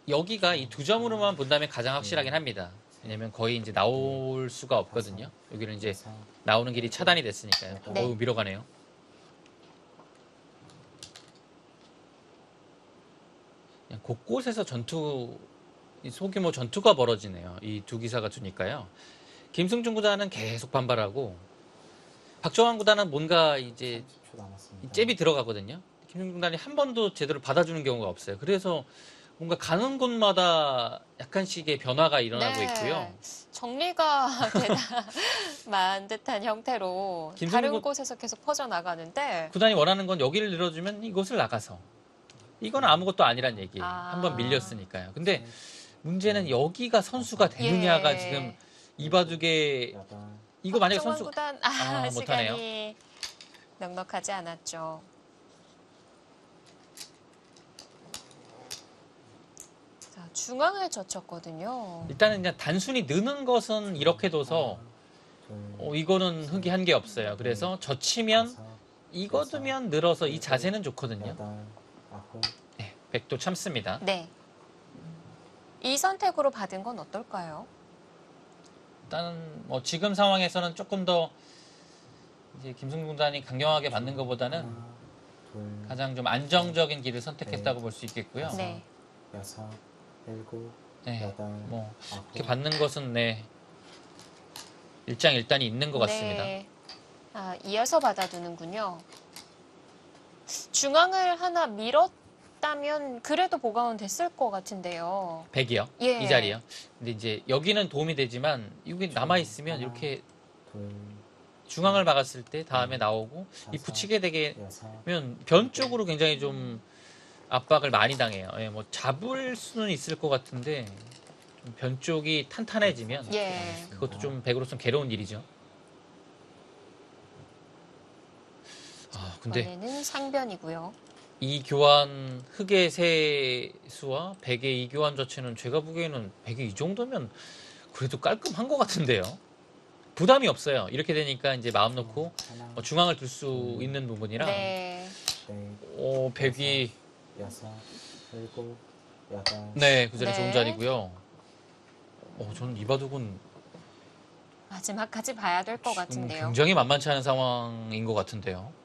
여기가 이 두 점으로만 본다면 가장 확실하긴 합니다. 왜냐면 거의 이제 나올 수가 없거든요. 여기는 이제 여섯, 나오는 길이 차단이 됐으니까요. 네. 어우, 밀어가네요. 그냥 곳곳에서 이 소규모 전투가 벌어지네요. 이 두 기사가 두니까요. 김승준 구단은 계속 반발하고 박정환 구단은 뭔가 이제 30초 남았습니다. 이 잽이 들어가거든요. 김승준 구단이 한 번도 제대로 받아주는 경우가 없어요. 그래서 뭔가 가는 곳마다 약간씩의 변화가 일어나고 있고요. 정리가 되다만 듯한 형태로 김승구- 다른 곳에서 계속 퍼져나가는데 구단이 원하는 건 여기를 늘어주면 이곳을 나가서 이건 아무것도 아니란 얘기예요. 아. 한번 밀렸으니까요. 근데 문제는 여기가 선수가 되느냐가 예. 지금 이 바둑에 여덟, 이거 만약에 박정환 선수 구단 못하네요. 시간이 넉넉하지 않았죠. 자, 중앙을 젖혔거든요. 일단은 그냥 단순히 느는 것은 이렇게 둬서 둘, 이거는 흙이 한 게 없어요. 그래서 젖히면 다섯, 이거 두면 늘어서 이 자세는 좋거든요. 여덟, 아홉, 네, 백도 참습니다. 네. 이 선택으로 받은 건 어떨까요? 일단은 뭐 지금 상황에서는 조금 더 이제 김승준 구단이 강경하게 받는 것보다는 하나, 둘, 가장 좀 안정적인 길을 선택했다고 볼 수 있겠고요. 네. 여섯, 일곱, 네, 여덟, 뭐 아홉, 이렇게 받는 것은 네 일장일단이 있는 것 같습니다. 네. 이어서 받아두는군요. 중앙을 하나 밀었다면 그래도 보강은 됐을 것 같은데요. 백이요, 예. 이 자리요. 근데 이제 여기는 도움이 되지만 여기 남아 있으면 하나, 이렇게 둘, 중앙을 막았을 때 다음에 나오고 이 다섯, 붙이게 여섯, 되면 변 쪽으로 굉장히 좀 압박을 많이 당해요. 예, 뭐 잡을 수는 있을 것 같은데 좀 변 쪽이 탄탄해지면 예. 그것도 좀 백으로서는 괴로운 일이죠. 근데 이번에는 상변이고요. 이 교환 흑의 세수와 백의 이 교환 자체는 제가 보기에는 백이 이 정도면 그래도 깔끔한 것 같은데요. 부담이 없어요. 이렇게 되니까 이제 마음 놓고 하나, 중앙을 둘 수 있는 부분이라 네. 넷, 백이 여섯, 일곱, 여덟, 네, 그 자리 네. 좋은 자리고요. 저는 이 바둑은 마지막까지 봐야 될 것 지금 같은데요. 굉장히 만만치 않은 상황인 것 같은데요.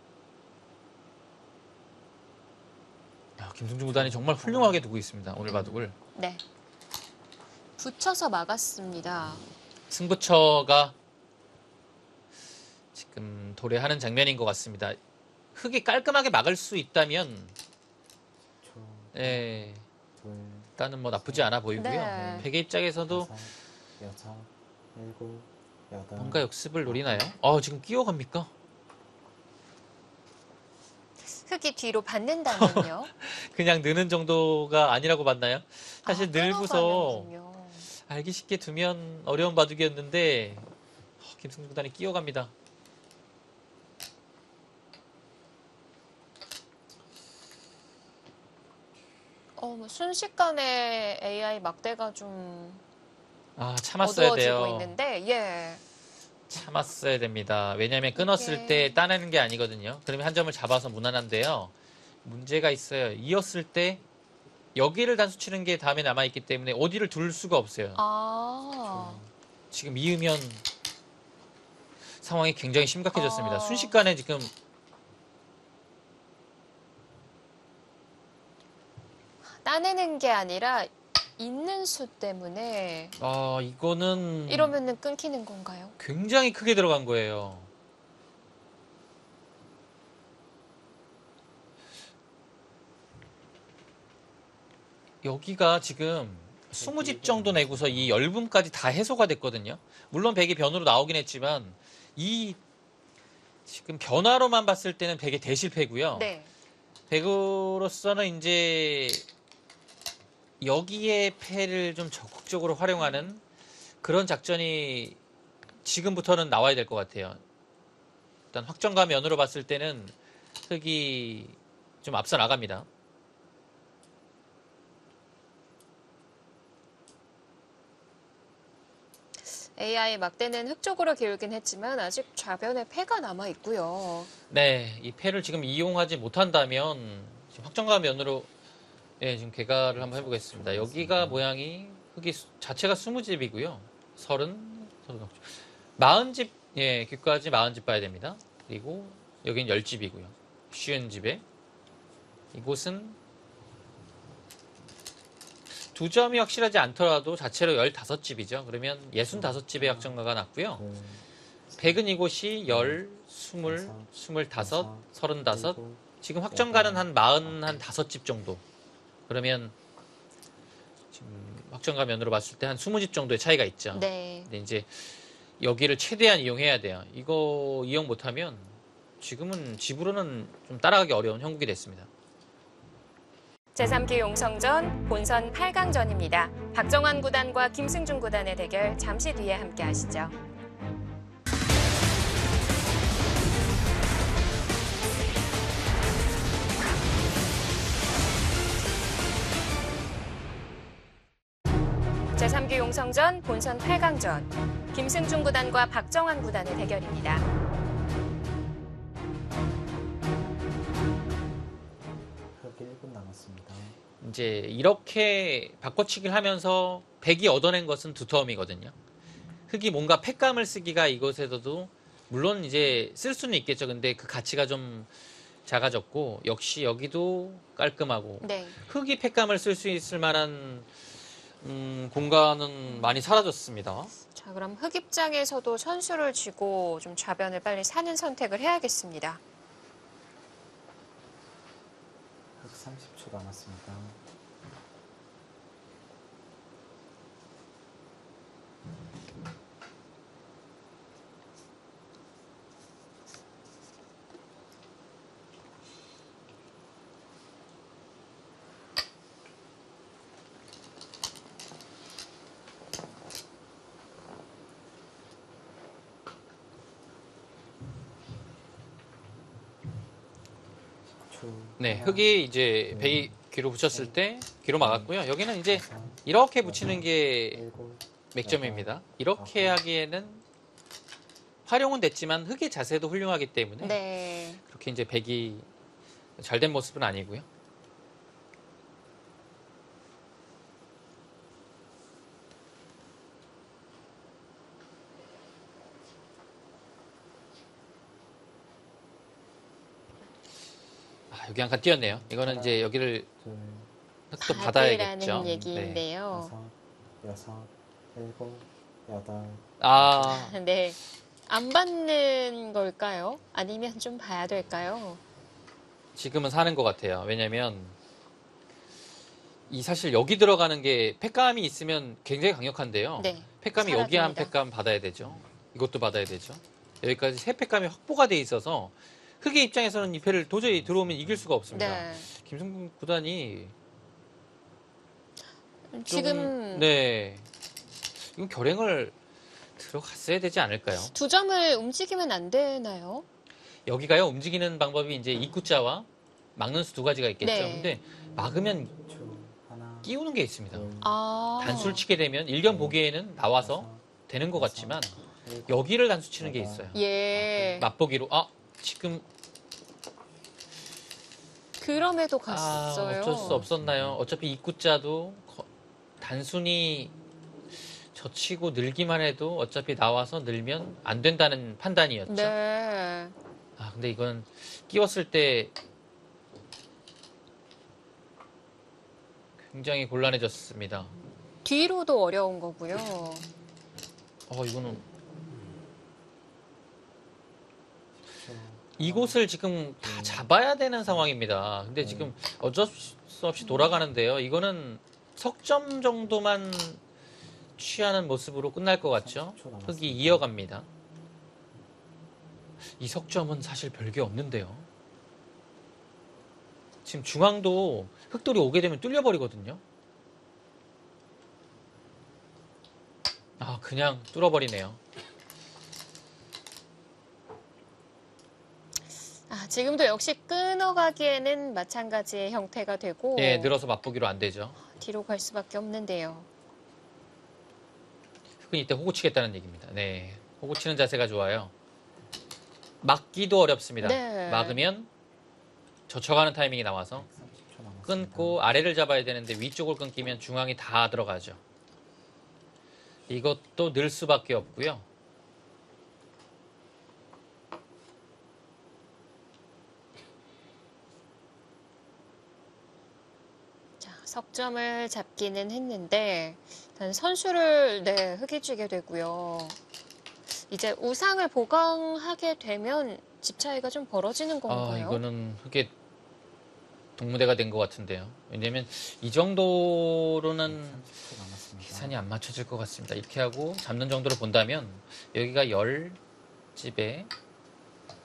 김승준 구단이 정말 훌륭하게 두고 있습니다. 오늘 바둑을. 네. 붙여서 막았습니다. 승부처가 지금 도래하는 장면인 것 같습니다. 흙이 깔끔하게 막을 수 있다면 초, 예, 둘, 일단은 뭐 나쁘지 않아 보이고요. 네. 백의 입장에서도 다섯, 여섯, 일곱, 여덟, 뭔가 역습을 노리나요? 지금 끼워갑니까? 흙이 뒤로 받는다면요. 그냥 느는 정도가 아니라고 봤나요? 사실 늘고서 끊어가는군요. 알기 쉽게 두면 어려운 바둑이었는데 김승준 구단이 끼워갑니다. 뭐 순식간에 AI 막대가 좀 참았어야 어두워지고 돼요. 있는데, 예. 참았어야 됩니다. 왜냐하면 끊었을 때 따내는 게 아니거든요. 그러면 한 점을 잡아서 무난한데요. 문제가 있어요. 이었을 때 여기를 단수 치는 게 다음에 남아있기 때문에 어디를 둘 수가 없어요. 아. 지금 이으면 상황이 굉장히 심각해졌습니다. 아. 순식간에 지금 따내는 게 아니라 있는 수 때문에 이거는 이러면은 끊기는 건가요? 굉장히 크게 들어간 거예요. 여기가 지금 20집 정도 내고서 이 열분까지 다 해소가 됐거든요. 물론 백이 변으로 나오긴 했지만 이 지금 변화로만 봤을 때는 백의 대실패고요. 네. 백으로서는 이제 여기에 패를 좀 적극적으로 활용하는 그런 작전이 지금부터는 나와야 될 것 같아요. 일단 확정과 면으로 봤을 때는 흑이 좀 앞서 나갑니다. AI 막대는 흑 쪽으로 기울긴 했지만 아직 좌변에 패가 남아 있고요. 네, 이 패를 지금 이용하지 못한다면 지금 확정과 면으로 지금 개가를 한번 해보겠습니다. 여기가 모양이 흑이 자체가 20집이고요. 40집, 귀까지 40집 봐야 됩니다. 그리고 여긴 10집이고요. 50집에 이곳은 2점이 확실하지 않더라도 자체로 15집이죠. 그러면 65집의 확정가가 났고요. 100은 이곳이 10, 20, 25, 35. 지금 확정가는 한 45집 정도. 그러면 지금 확정가 면으로 봤을 때 한 20집 정도의 차이가 있죠. 네. 근데 이제 여기를 최대한 이용해야 돼요. 이거 이용 못하면 지금은 집으로는 좀 따라가기 어려운 형국이 됐습니다. 제3기 용성전 본선 8강전입니다. 박정환 구단과 김승준 구단의 대결 잠시 뒤에 함께 하시죠. 제3기 용성전 본선 8강전 김승준 구단과 박정환 구단의 대결입니다. 흑 1분 남았습니다. 이제 이렇게 바꿔치기를 하면서 백이 얻어낸 것은 두터움이거든요. 흑이 뭔가 팩감을 쓰기가 이것에서도 물론 이제 쓸 수는 있겠죠. 근데 그 가치가 좀 작아졌고 역시 여기도 깔끔하고 네. 흑이 팩감을 쓸 수 있을 만한 공간은 많이 사라졌습니다. 자, 그럼 흑 입장에서도 선수를 쥐고 좀 좌변을 빨리 사는 선택을 해야겠습니다. 흑 30초 남았습니다. 네, 흑이 이제 백이 귀로 붙였을 때 귀로 막았고요. 여기는 이제 이렇게 붙이는 게 맥점입니다. 이렇게 하기에는 활용은 됐지만 흑의 자세도 훌륭하기 때문에 네. 그렇게 이제 백이 잘된 모습은 아니고요. 여기 한 칸 띄었네요. 이거는 이제 여기를 흑도 받아야겠죠. 받으라는 얘기인데요. 5, 6, 7, 8. 네. 안 받는 걸까요? 아니면 좀 봐야 될까요? 지금은 사는 것 같아요. 왜냐면 이 사실 여기 들어가는 게 팩감이 있으면 굉장히 강력한데요. 네. 팩감이 여기 한 사라집니다. 팩감 받아야 되죠. 이것도 받아야 되죠. 여기까지 세 팩감이 확보가 돼 있어서 흑의 입장에서는 이 패를 도저히 들어오면 이길 수가 없습니다. 네. 김승준 구단이 지금 네, 이건 결행을 들어갔어야 되지 않을까요? 두 점을 움직이면 안 되나요? 여기가요 움직이는 방법이 이제 입구자와 막는 수 두 가지가 있겠죠. 네. 근데 막으면 하나, 끼우는 게 있습니다. 단수를 치게 되면 일견 보기에는 나와서 되는 것 같지만 여기를 단수 치는 게 있어요. 예. 맛보기로 지금 그럼에도 갔어요. 어쩔 수 없었나요? 어차피 입구자도 단순히 젖히고 늘기만 해도 어차피 나와서 늘면 안 된다는 판단이었죠. 네. 근데 이건 끼웠을 때 굉장히 곤란해졌습니다. 뒤로도 어려운 거고요. 이거는 저 이곳을 지금 다 잡아야 되는 상황입니다. 근데 지금 어쩔 수 없이 돌아가는데요. 이거는 석점 정도만 취하는 모습으로 끝날 것 같죠? 30초 남았습니다. 흑이 이어갑니다. 이 석점은 사실 별게 없는데요. 지금 중앙도 흑돌이 오게 되면 뚫려버리거든요. 그냥 뚫어버리네요. 지금도 역시 끊어가기에는 마찬가지의 형태가 되고 예, 늘어서 맛보기로 안 되죠. 뒤로 갈 수밖에 없는데요. 흑은 이때 호구 치겠다는 얘기입니다. 네, 호구 치는 자세가 좋아요. 막기도 어렵습니다. 네. 막으면 젖혀가는 타이밍이 나와서 30초 남았습니다. 끊고 아래를 잡아야 되는데 위쪽을 끊기면 중앙이 다 들어가죠. 이것도 늘 수밖에 없고요. 자, 석점을 잡기는 했는데 일단 선수를 흑이 쥐게 되고요. 이제 우상을 보강하게 되면 집 차이가 좀 벌어지는 건가요? 이거는 흑의 동무대가 된 것 같은데요. 왜냐면 이 정도로는 30초 남았습니다. 계산이 안 맞춰질 것 같습니다. 이렇게 하고 잡는 정도로 본다면 여기가 10집에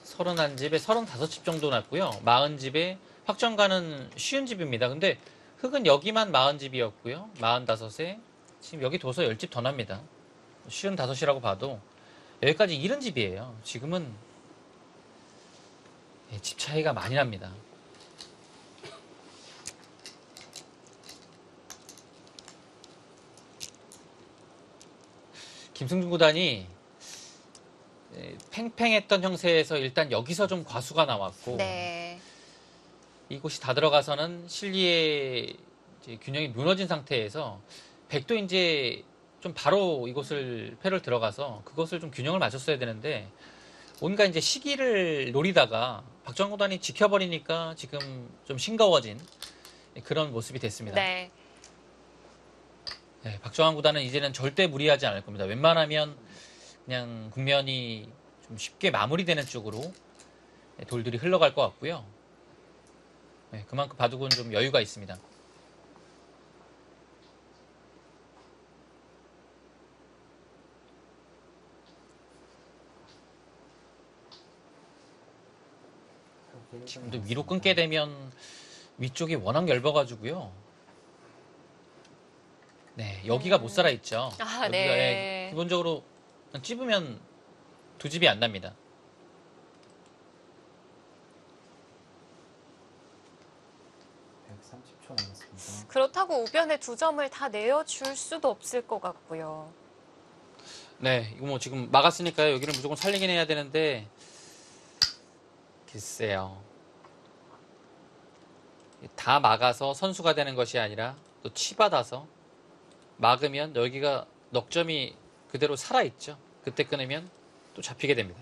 31집에 35집 정도 났고요. 40집에 확정가는 쉬운 집입니다. 근데 흑은 여기만 40집이었고요. 45에 지금 여기 둬서 10집 더 납니다. 쉬운 5이라고 봐도 여기까지 70집이에요. 지금은 집 차이가 많이 납니다. 김승준 구단이 팽팽했던 형세에서 일단 여기서 좀 과수가 나왔고 네. 이곳이 다 들어가서는 실리의 이제 균형이 무너진 상태에서 백도 이제 좀 바로 이곳을 패를 들어가서 그것을 좀 균형을 맞췄어야 되는데 뭔가 이제 시기를 노리다가 박정환 구단이 지켜버리니까 지금 좀 싱거워진 그런 모습이 됐습니다. 네. 네, 박정환 구단은 이제는 절대 무리하지 않을 겁니다. 웬만하면 그냥 국면이 좀 쉽게 마무리되는 쪽으로 돌들이 흘러갈 것 같고요. 네, 그만큼 바둑은 좀 여유가 있습니다. 지금도 위로 끊게 되면 위쪽이 워낙 얇아가지고요. 네, 여기가 못 살아있죠. 여기가 네. 기본적으로 찝으면 2집이 안 납니다. 남았습니다. 그렇다고 우변에 2점을 다 내어줄 수도 없을 것 같고요. 네, 이거 뭐 지금 막았으니까요. 여기를 무조건 살리긴 해야 되는데 글쎄요. 다 막아서 선수가 되는 것이 아니라 또 치받아서 막으면 여기가 넉점이 그대로 살아있죠. 그때 끊으면 또 잡히게 됩니다.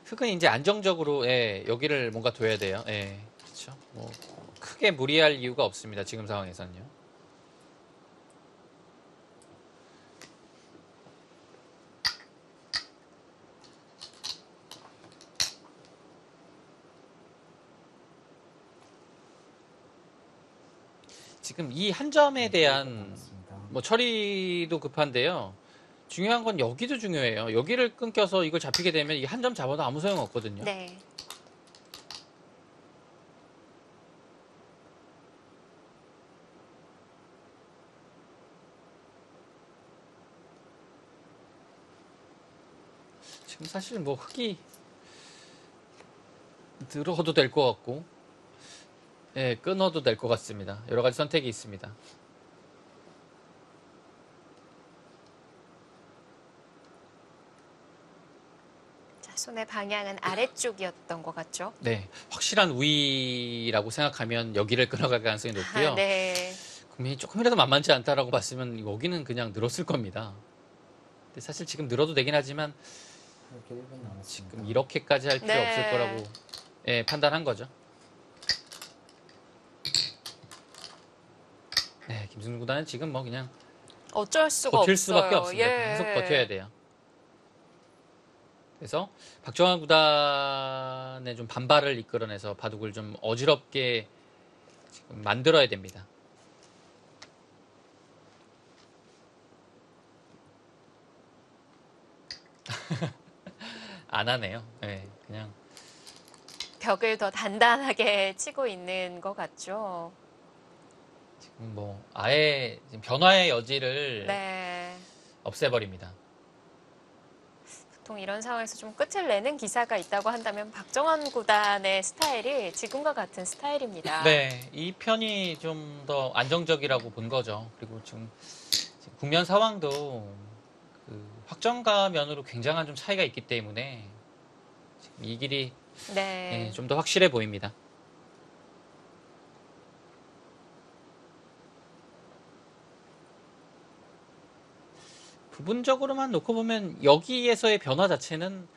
흑은 이제 안정적으로 여기를 뭔가 둬야 돼요. 그렇죠. 뭐 크게 무리할 이유가 없습니다. 지금 상황에서는요. 지금 이 한 점에 대한 뭐 처리도 급한데요. 중요한 건 여기도 중요해요. 여기를 끊겨서 이걸 잡히게 되면 이 한 점 잡아도 아무 소용 없거든요. 네. 지금 사실 뭐 흑이 들어도 될 것 같고, 끊어도 될 것 같습니다. 여러 가지 선택이 있습니다. 손의 방향은 아래쪽이었던 것 같죠? 네, 확실한 우위라고 생각하면 여기를 끌어갈 가능성이 높고요. 네. 국민이 조금이라도 만만치 않다라고 봤으면 여기는 그냥 늘었을 겁니다. 근데 사실 지금 늘어도 되긴 하지만 이렇게 1분 남았습니다. 지금 이렇게까지 할 필요 네. 없을 거라고 예, 판단한 거죠. 네, 김승준 구단은 지금 뭐 그냥 어쩔 수가 버틸 없어요. 수밖에 없습니다. 예. 계속 버텨야 돼요. 그래서 박정환 구단의 좀 반발을 이끌어내서 바둑을 좀 어지럽게 지금 만들어야 됩니다. 안 하네요. 네, 그냥 벽을 더 단단하게 치고 있는 것 같죠? 지금 뭐 아예 지금 변화의 여지를 네. 없애버립니다. 보통 이런 상황에서 좀 끝을 내는 기사가 있다고 한다면 박정환 구단의 스타일이 지금과 같은 스타일입니다. 네, 이 편이 좀 더 안정적이라고 본 거죠. 그리고 지금 국면 상황도 그 확정가 면으로 굉장한 좀 차이가 있기 때문에 지금 이 길이 네. 좀 더 확실해 보입니다. 부분적으로만 놓고 보면 여기에서의 변화 자체는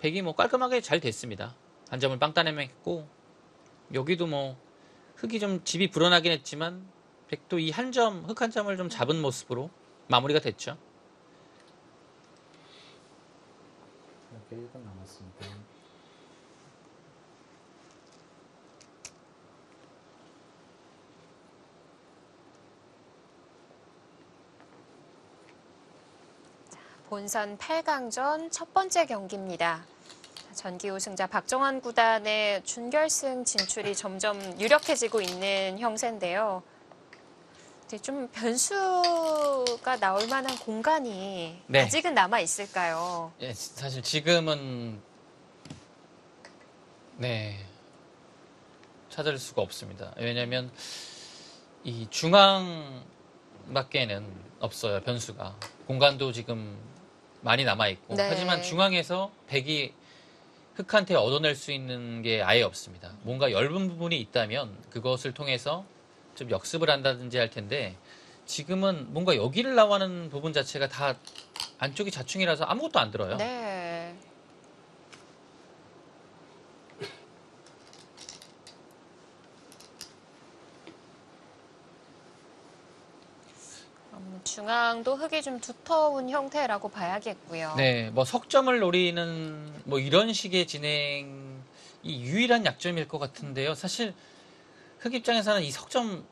백이 뭐 깔끔하게 잘 됐습니다. 한 점을 빵 따내했고 여기도 뭐 흑이 좀 집이 불어나긴 했지만 백도 이 한 점, 흑 한 점을 좀 잡은 모습으로 마무리가 됐죠. 이렇게 1분 남았습니다. 본선 8강전 첫 번째 경기입니다. 전기 우승자 박정환 구단의 준결승 진출이 점점 유력해지고 있는 형세인데요. 근데 좀 변수가 나올 만한 공간이 네. 아직은 남아 있을까요? 예, 사실 지금은 찾을 수가 없습니다. 왜냐하면 이 중앙밖에는 없어요. 변수가 공간도 지금 많이 남아 있고 네. 하지만 중앙에서 백이 흑한테 얻어낼 수 있는 게 아예 없습니다. 뭔가 엷은 부분이 있다면 그것을 통해서 좀 역습을 한다든지 할 텐데 지금은 뭔가 여기를 나와는 부분 자체가 다 안쪽이 자충이라서 아무것도 안 들어요. 네. 중앙도 흙이 좀 두터운 형태라고 봐야겠고요. 네, 뭐 석점을 노리는 뭐 이런 식의 진행이 유일한 약점일 것 같은데요. 사실 흑 입장에서는 이 석점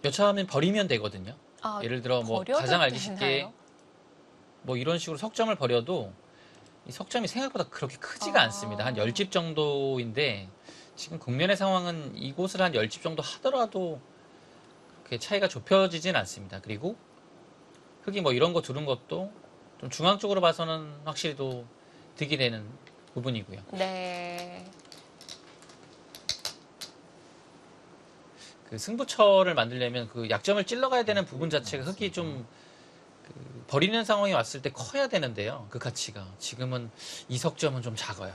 여차하면 버리면 되거든요. 아, 예를 들어 뭐 버려도 가장 알기 쉽게 되나요? 뭐 이런 식으로 석점을 버려도 이 석점이 생각보다 그렇게 크지가 아. 않습니다. 한 10집 정도인데 지금 국면의 상황은 이곳을 한 10집 정도 하더라도 그렇게 차이가 좁혀지진 않습니다. 그리고 흑이 뭐 이런 거 두른 것도 좀 중앙 쪽으로 봐서는 확실히 또 득이 되는 부분이고요. 네. 그 승부처를 만들려면 그 약점을 찔러가야 되는 부분 자체가 흑이 좀 버리는 상황이 왔을 때 커야 되는데요. 그 가치가 지금은 이 석점은 좀 작아요.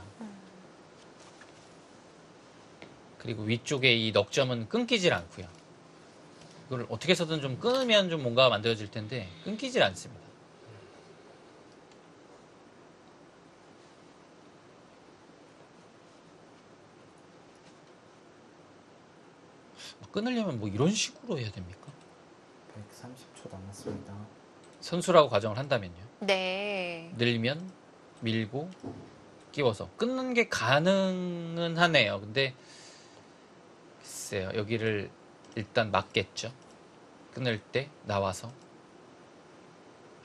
그리고 위쪽에 이 넉점은 끊기질 않고요. 이걸 어떻게 해서든 좀 끊으면 좀 뭔가 만들어질 텐데 끊기질 않습니다. 끊으려면 뭐 이런 식으로 해야 됩니까? 130초 남았습니다. 선수라고 가정을 한다면요. 네. 늘면 밀고 끼워서 끊는 게 가능은 하네요. 근데 글쎄요. 여기를 일단 막겠죠. 끊을 때 나와서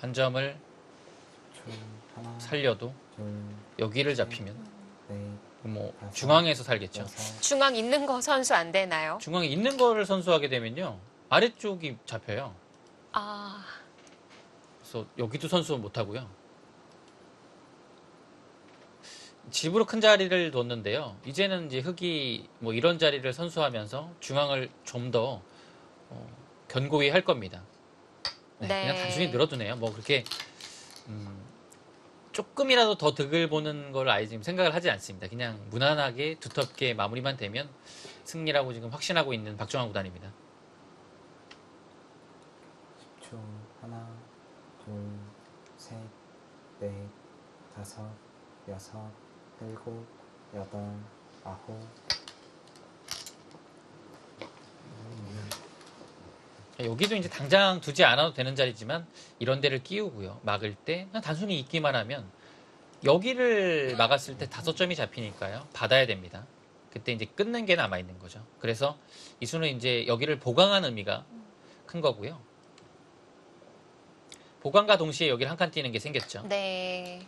한 점을 하나, 살려도 둘, 여기를 잡히면 넷, 뭐 다섯, 중앙에서 살겠죠. 여섯, 중앙 있는 거 선수 안 되나요? 중앙에 있는 거를 선수하게 되면요. 아래쪽이 잡혀요. 아, 그래서 여기도 선수 못 하고요. 집으로 큰 자리를 뒀는데요. 이제는 이제 흑이 뭐 이런 자리를 선수하면서 중앙을 좀 더 견고히 할 겁니다. 네, 네. 그냥 단순히 늘어두네요. 뭐 그렇게 조금이라도 더 득을 보는 걸 아예 지금 생각을 하지 않습니다. 그냥 무난하게 두텁게 마무리만 되면 승리라고 지금 확신하고 있는 박정환 구단입니다. 10초. 하나, 둘, 셋, 넷, 다섯, 여섯, 일곱, 여덟, 아홉. 여기도 이제 당장 두지 않아도 되는 자리지만 이런 데를 끼우고요. 막을 때 그냥 단순히 있기만 하면 여기를 막았을 때 5점이 잡히니까요. 받아야 됩니다. 그때 이제 끊는 게 남아있는 거죠. 그래서 이 수는 이제 여기를 보강한 의미가 큰 거고요. 보강과 동시에 여기를 한 칸 띄는 게 생겼죠. 네.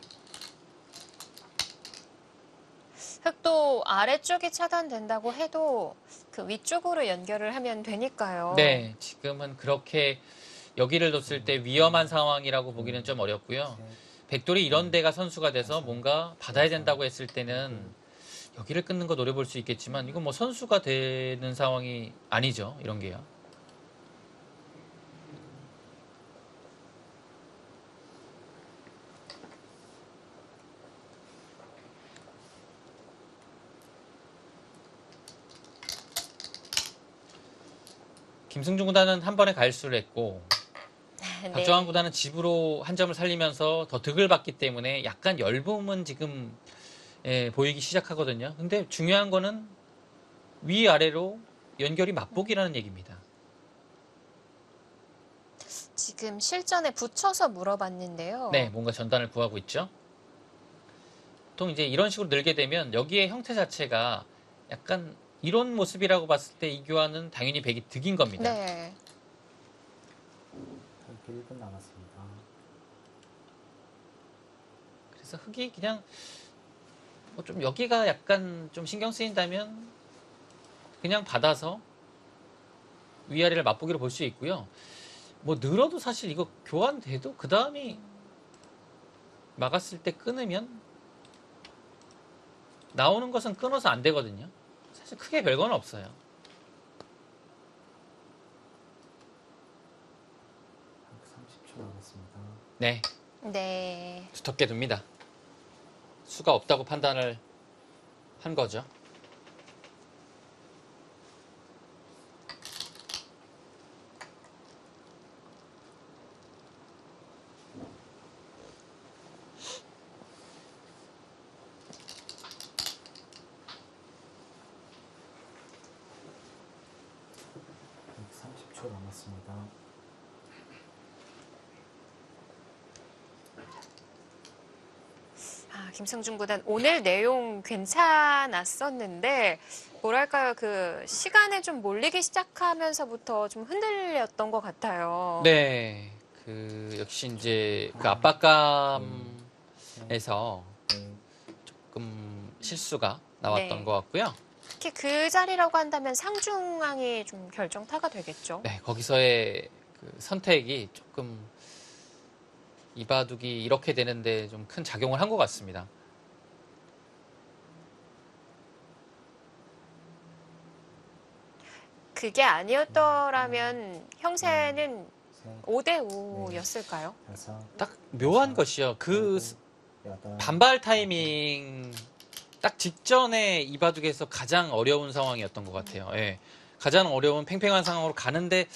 흙도 아래쪽이 차단된다고 해도 그 위쪽으로 연결을 하면 되니까요. 네, 지금은 그렇게 여기를 뒀을 때 위험한 상황이라고 보기는 좀 어렵고요. 백돌이 이런 데가 선수가 돼서 뭔가 받아야 된다고 했을 때는 여기를 끊는 거 노려볼 수 있겠지만 이건 뭐 선수가 되는 상황이 아니죠. 이런 게요. 김승준 구단은 한 번에 갈수를 했고 네. 박정환 구단은 집으로 한 점을 살리면서 더 득을 받기 때문에 약간 열붐은 지금 보이기 시작하거든요. 근데 중요한 거는 위아래로 연결이 맛보기라는 얘기입니다. 지금 실전에 붙여서 물어봤는데요. 네, 뭔가 전단을 구하고 있죠. 보통 이제 이런 식으로 늘게 되면 여기에 형태 자체가 약간 이런 모습이라고 봤을 때 이 교환은 당연히 백이 득인 겁니다. 네. 이렇게 1분 남았습니다. 그래서 흙이 그냥 뭐 좀 여기가 약간 좀 신경 쓰인다면 그냥 받아서 위아래를 맛보기로 볼 수 있고요. 뭐 늘어도 사실 이거 교환돼도 그 다음이 막았을 때 끊으면 나오는 것은 끊어서 안 되거든요. 사실 크게 별건 없어요. 30초 남았습니다. 네, 네. 두텁게 둡니다. 수가 없다고 판단을 한 거죠. 남았습니다. 김승준 구단 오늘 내용 괜찮았었는데 뭐랄까요, 그 시간에 좀 몰리기 시작하면서부터 좀 흔들렸던 것 같아요. 네, 그 역시 이제 그 압박감에서 조금 실수가 나왔던 네. 것 같고요. 특히 그 자리라고 한다면 상중앙이 좀 결정타가 되겠죠. 네, 거기서의 그 선택이 조금 이바둑이 이렇게 되는데 좀 큰 작용을 한 것 같습니다. 그게 아니었더라면 형세는 5대 5였을까요? 딱 묘한 것이요. 그 반발 타이밍 딱 직전에 이바둑에서 가장 어려운 상황이었던 것 같아요. 예. 가장 어려운 팽팽한 상황으로 가는데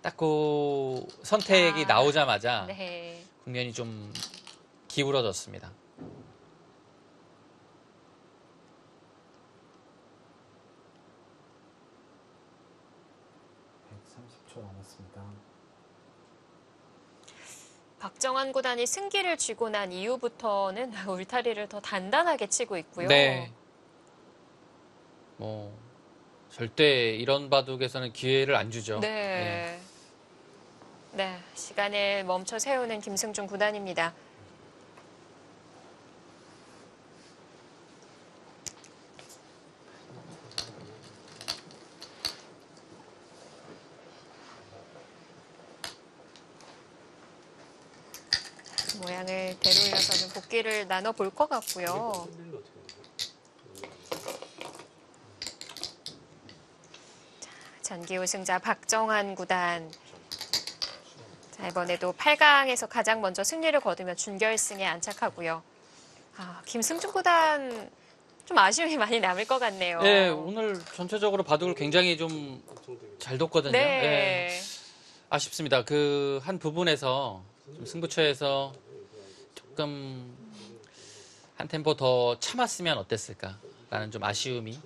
딱 그 선택이 나오자마자 네. 국면이 좀 기울어졌습니다. 박정환 구단이 승기를 쥐고 난 이후부터는 울타리를 더 단단하게 치고 있고요. 네. 뭐 절대 이런 바둑에서는 기회를 안 주죠. 네. 네, 시간을 멈춰 세우는 김승준 구단입니다. 모양을 되돌려서 좀 복귀를 나눠볼 것 같고요. 자, 전기 우승자 박정환 구단. 자, 이번에도 8강에서 가장 먼저 승리를 거두며 준결승에 안착하고요. 김승중 구단 좀 아쉬움이 많이 남을 것 같네요. 네, 오늘 전체적으로 바둑을 굉장히 좀 잘 뒀거든요. 네. 아쉽습니다. 그 한 부분에서 좀 승부처에서 조금 한 템포 더 참았으면 어땠을까라는 좀 아쉬움이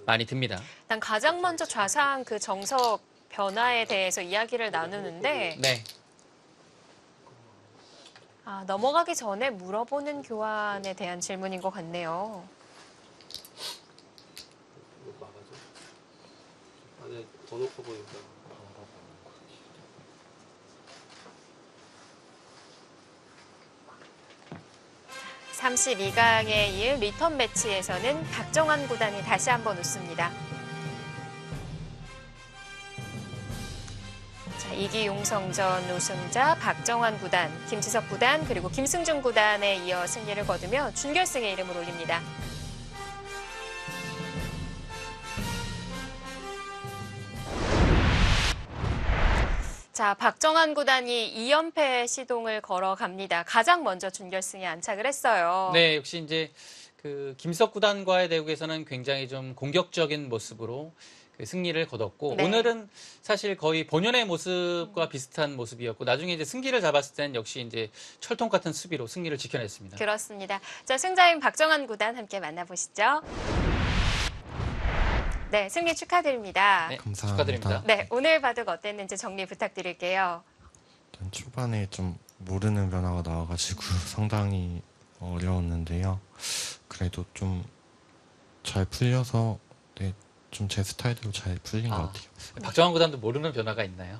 많이 듭니다. 일단 가장 먼저 좌상 그 정석 변화에 대해서 이야기를 나누는데 네. 넘어가기 전에 물어보는 교환에 대한 질문인 것 같네요. 안에 더 놓고 보니까 32강에 이은 리턴 매치에서는 박정환 구단이 다시 한번 웃습니다. 자, 2기 용성전 우승자 박정환 구단, 김지석 구단, 그리고 김승중 구단에 이어 승리를 거두며 준결승에 이름을 올립니다. 자, 박정환 구단이 2연패 시동을 걸어갑니다. 가장 먼저 준결승에 안착을 했어요. 네, 역시 이제 그 김석 구단과의 대국에서는 굉장히 좀 공격적인 모습으로 그 승리를 거뒀고 네. 오늘은 사실 거의 본연의 모습과 비슷한 모습이었고 나중에 이제 승기를 잡았을 때는 역시 이제 철통 같은 수비로 승리를 지켜냈습니다. 그렇습니다. 자, 승자인 박정환 구단 함께 만나보시죠. 네, 승리 축하드립니다. 네, 감사합니다. 축하드립니다. 네, 오늘 바둑 어땠는지 정리 부탁드릴게요. 일단 초반에 좀 모르는 변화가 나와가지고 상당히 어려웠는데요. 그래도 좀 잘 풀려서 네, 좀 제 스타일대로 잘 풀린 것 같아요. 박정환 구단도 모르는 변화가 있나요?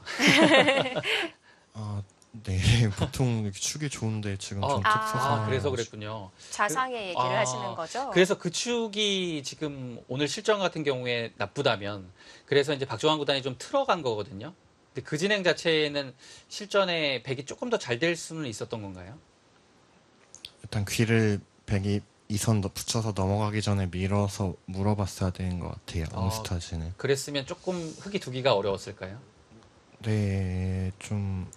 네, 보통 이렇게 축이 좋은데 지금 좀 아, 특수상. 그래서 그랬군요. 좌상의 얘기를 하시는 거죠? 그래서 그 축이 지금 오늘 실전 같은 경우에 나쁘다면 그래서 이제 박정환 구단이 좀 틀어간 거거든요. 근데 그 진행 자체는 실전에 백이 조금 더 잘 될 수는 있었던 건가요? 일단 귀를 백이 2선 붙여서 넘어가기 전에 밀어서 물어봤어야 되는 것 같아요. 옹스타즈는. 그랬으면 조금 흙이 두기가 어려웠을까요? 네, 좀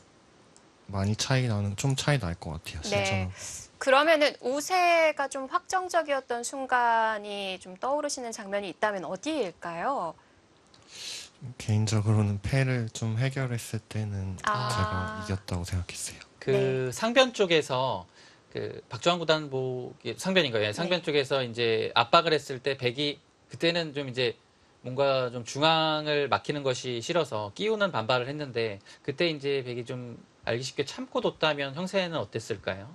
많이 차이 날 것 같아요. 네. 실전. 그러면은 우세가 좀 확정적이었던 순간이 좀 떠오르시는 장면이 있다면 어디일까요? 개인적으로는 패를 좀 해결했을 때는 아. 제가 이겼다고 생각했어요. 그 상변 쪽에서 그 박정환 구단 상변인가요? 예, 상변 네. 쪽에서 이제 압박을 했을 때 백이 그때는 좀 이제 뭔가 좀 중앙을 막히는 것이 싫어서 끼우는 반발을 했는데 그때 이제 백이 좀 알기 쉽게 참고 뒀다면 형세는 어땠을까요?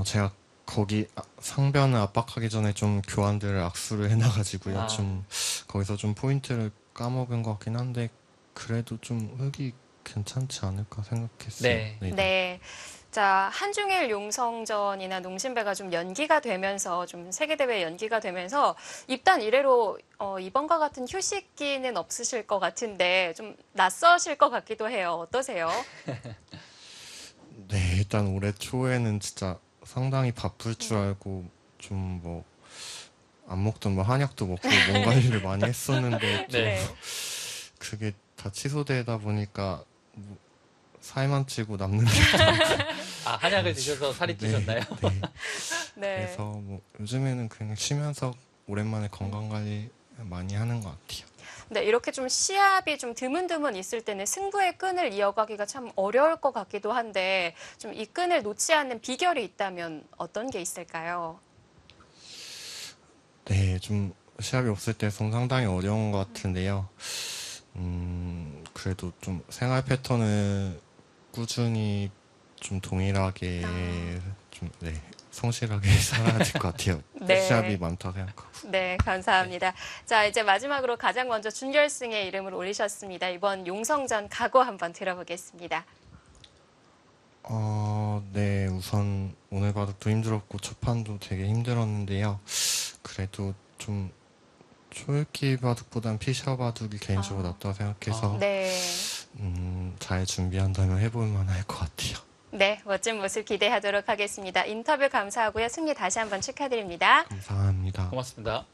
제가 거기 상변을 압박하기 전에 좀 교환들을 악수를 해놔가지고요. 아. 좀 거기서 좀 포인트를 까먹은 것 같긴 한데 그래도 좀 흙이 괜찮지 않을까 생각했어요. 네. 네. 자, 한중일 용성전이나 농심배가 좀 연기가 되면서 좀 세계대회 연기가 되면서 입단 이래로 이번과 같은 휴식기는 없으실 것 같은데 좀 낯서실 것 같기도 해요. 어떠세요? 네, 일단 올해 초에는 진짜 상당히 바쁠 줄 알고 좀 뭐 안 먹던 뭐 한약도 먹고 몸 관리를 많이 했었는데 좀 네. 그게 다 취소되다 보니까 뭐 살만 찌고 남는 게 한약을 드셔서 살이 찌셨나요? 네. 네. 그래서 뭐 요즘에는 그냥 쉬면서 오랜만에 건강 관리 많이 하는 것 같아요. 네, 이렇게 좀 시합이 좀 드문드문 있을 때는 승부의 끈을 이어가기가 참 어려울 것 같기도 한데 좀 이 끈을 놓지 않는 비결이 있다면 어떤 게 있을까요? 네, 좀 시합이 없을 때 상당히 어려운 것 같은데요. 그래도 좀 생활 패턴을 꾸준히 좀 동일하게 좀 성실하게 살아야 될 것 같아요. 네. 시합이 많다고 생각하고. 네, 감사합니다. 자, 이제 마지막으로 가장 먼저 준결승에 이름을 올리셨습니다. 이번 용성전 각오 한번 들어보겠습니다. 네, 우선 오늘 바둑도 힘들었고 초판도 되게 힘들었는데요. 그래도 좀 초읽기 바둑보단 피셔 바둑이 개인적으로 낫다고 생각해서 네. 잘 준비한다면 해볼 만할 것 같아요. 네, 멋진 모습 기대하도록 하겠습니다. 인터뷰 감사하고요. 승리 다시 한번 축하드립니다. 감사합니다. 고맙습니다.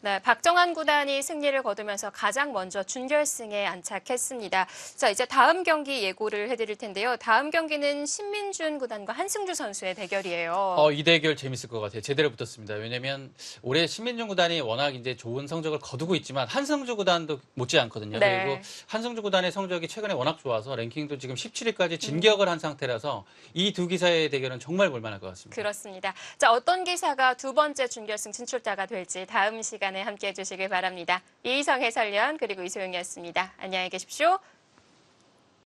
네, 박정환 구단이 승리를 거두면서 가장 먼저 준결승에 안착했습니다. 자, 이제 다음 경기 예고를 해드릴 텐데요. 다음 경기는 신민준 구단과 한승주 선수의 대결이에요. 이 대결 재밌을 것 같아요. 제대로 붙었습니다. 왜냐면 올해 신민준 구단이 워낙 이제 좋은 성적을 거두고 있지만 한승주 구단도 못지 않거든요. 네. 그리고 한승주 구단의 성적이 최근에 워낙 좋아서 랭킹도 지금 17위까지 진격을 한 상태라서 이 두 기사의 대결은 정말 볼만할 것 같습니다. 그렇습니다. 자, 어떤 기사가 두 번째 준결승 진출자가 될지 다음 시간에 함께해 주시길 바랍니다. 이희성 해설위원 그리고 이소영이었습니다. 안녕히 계십시오.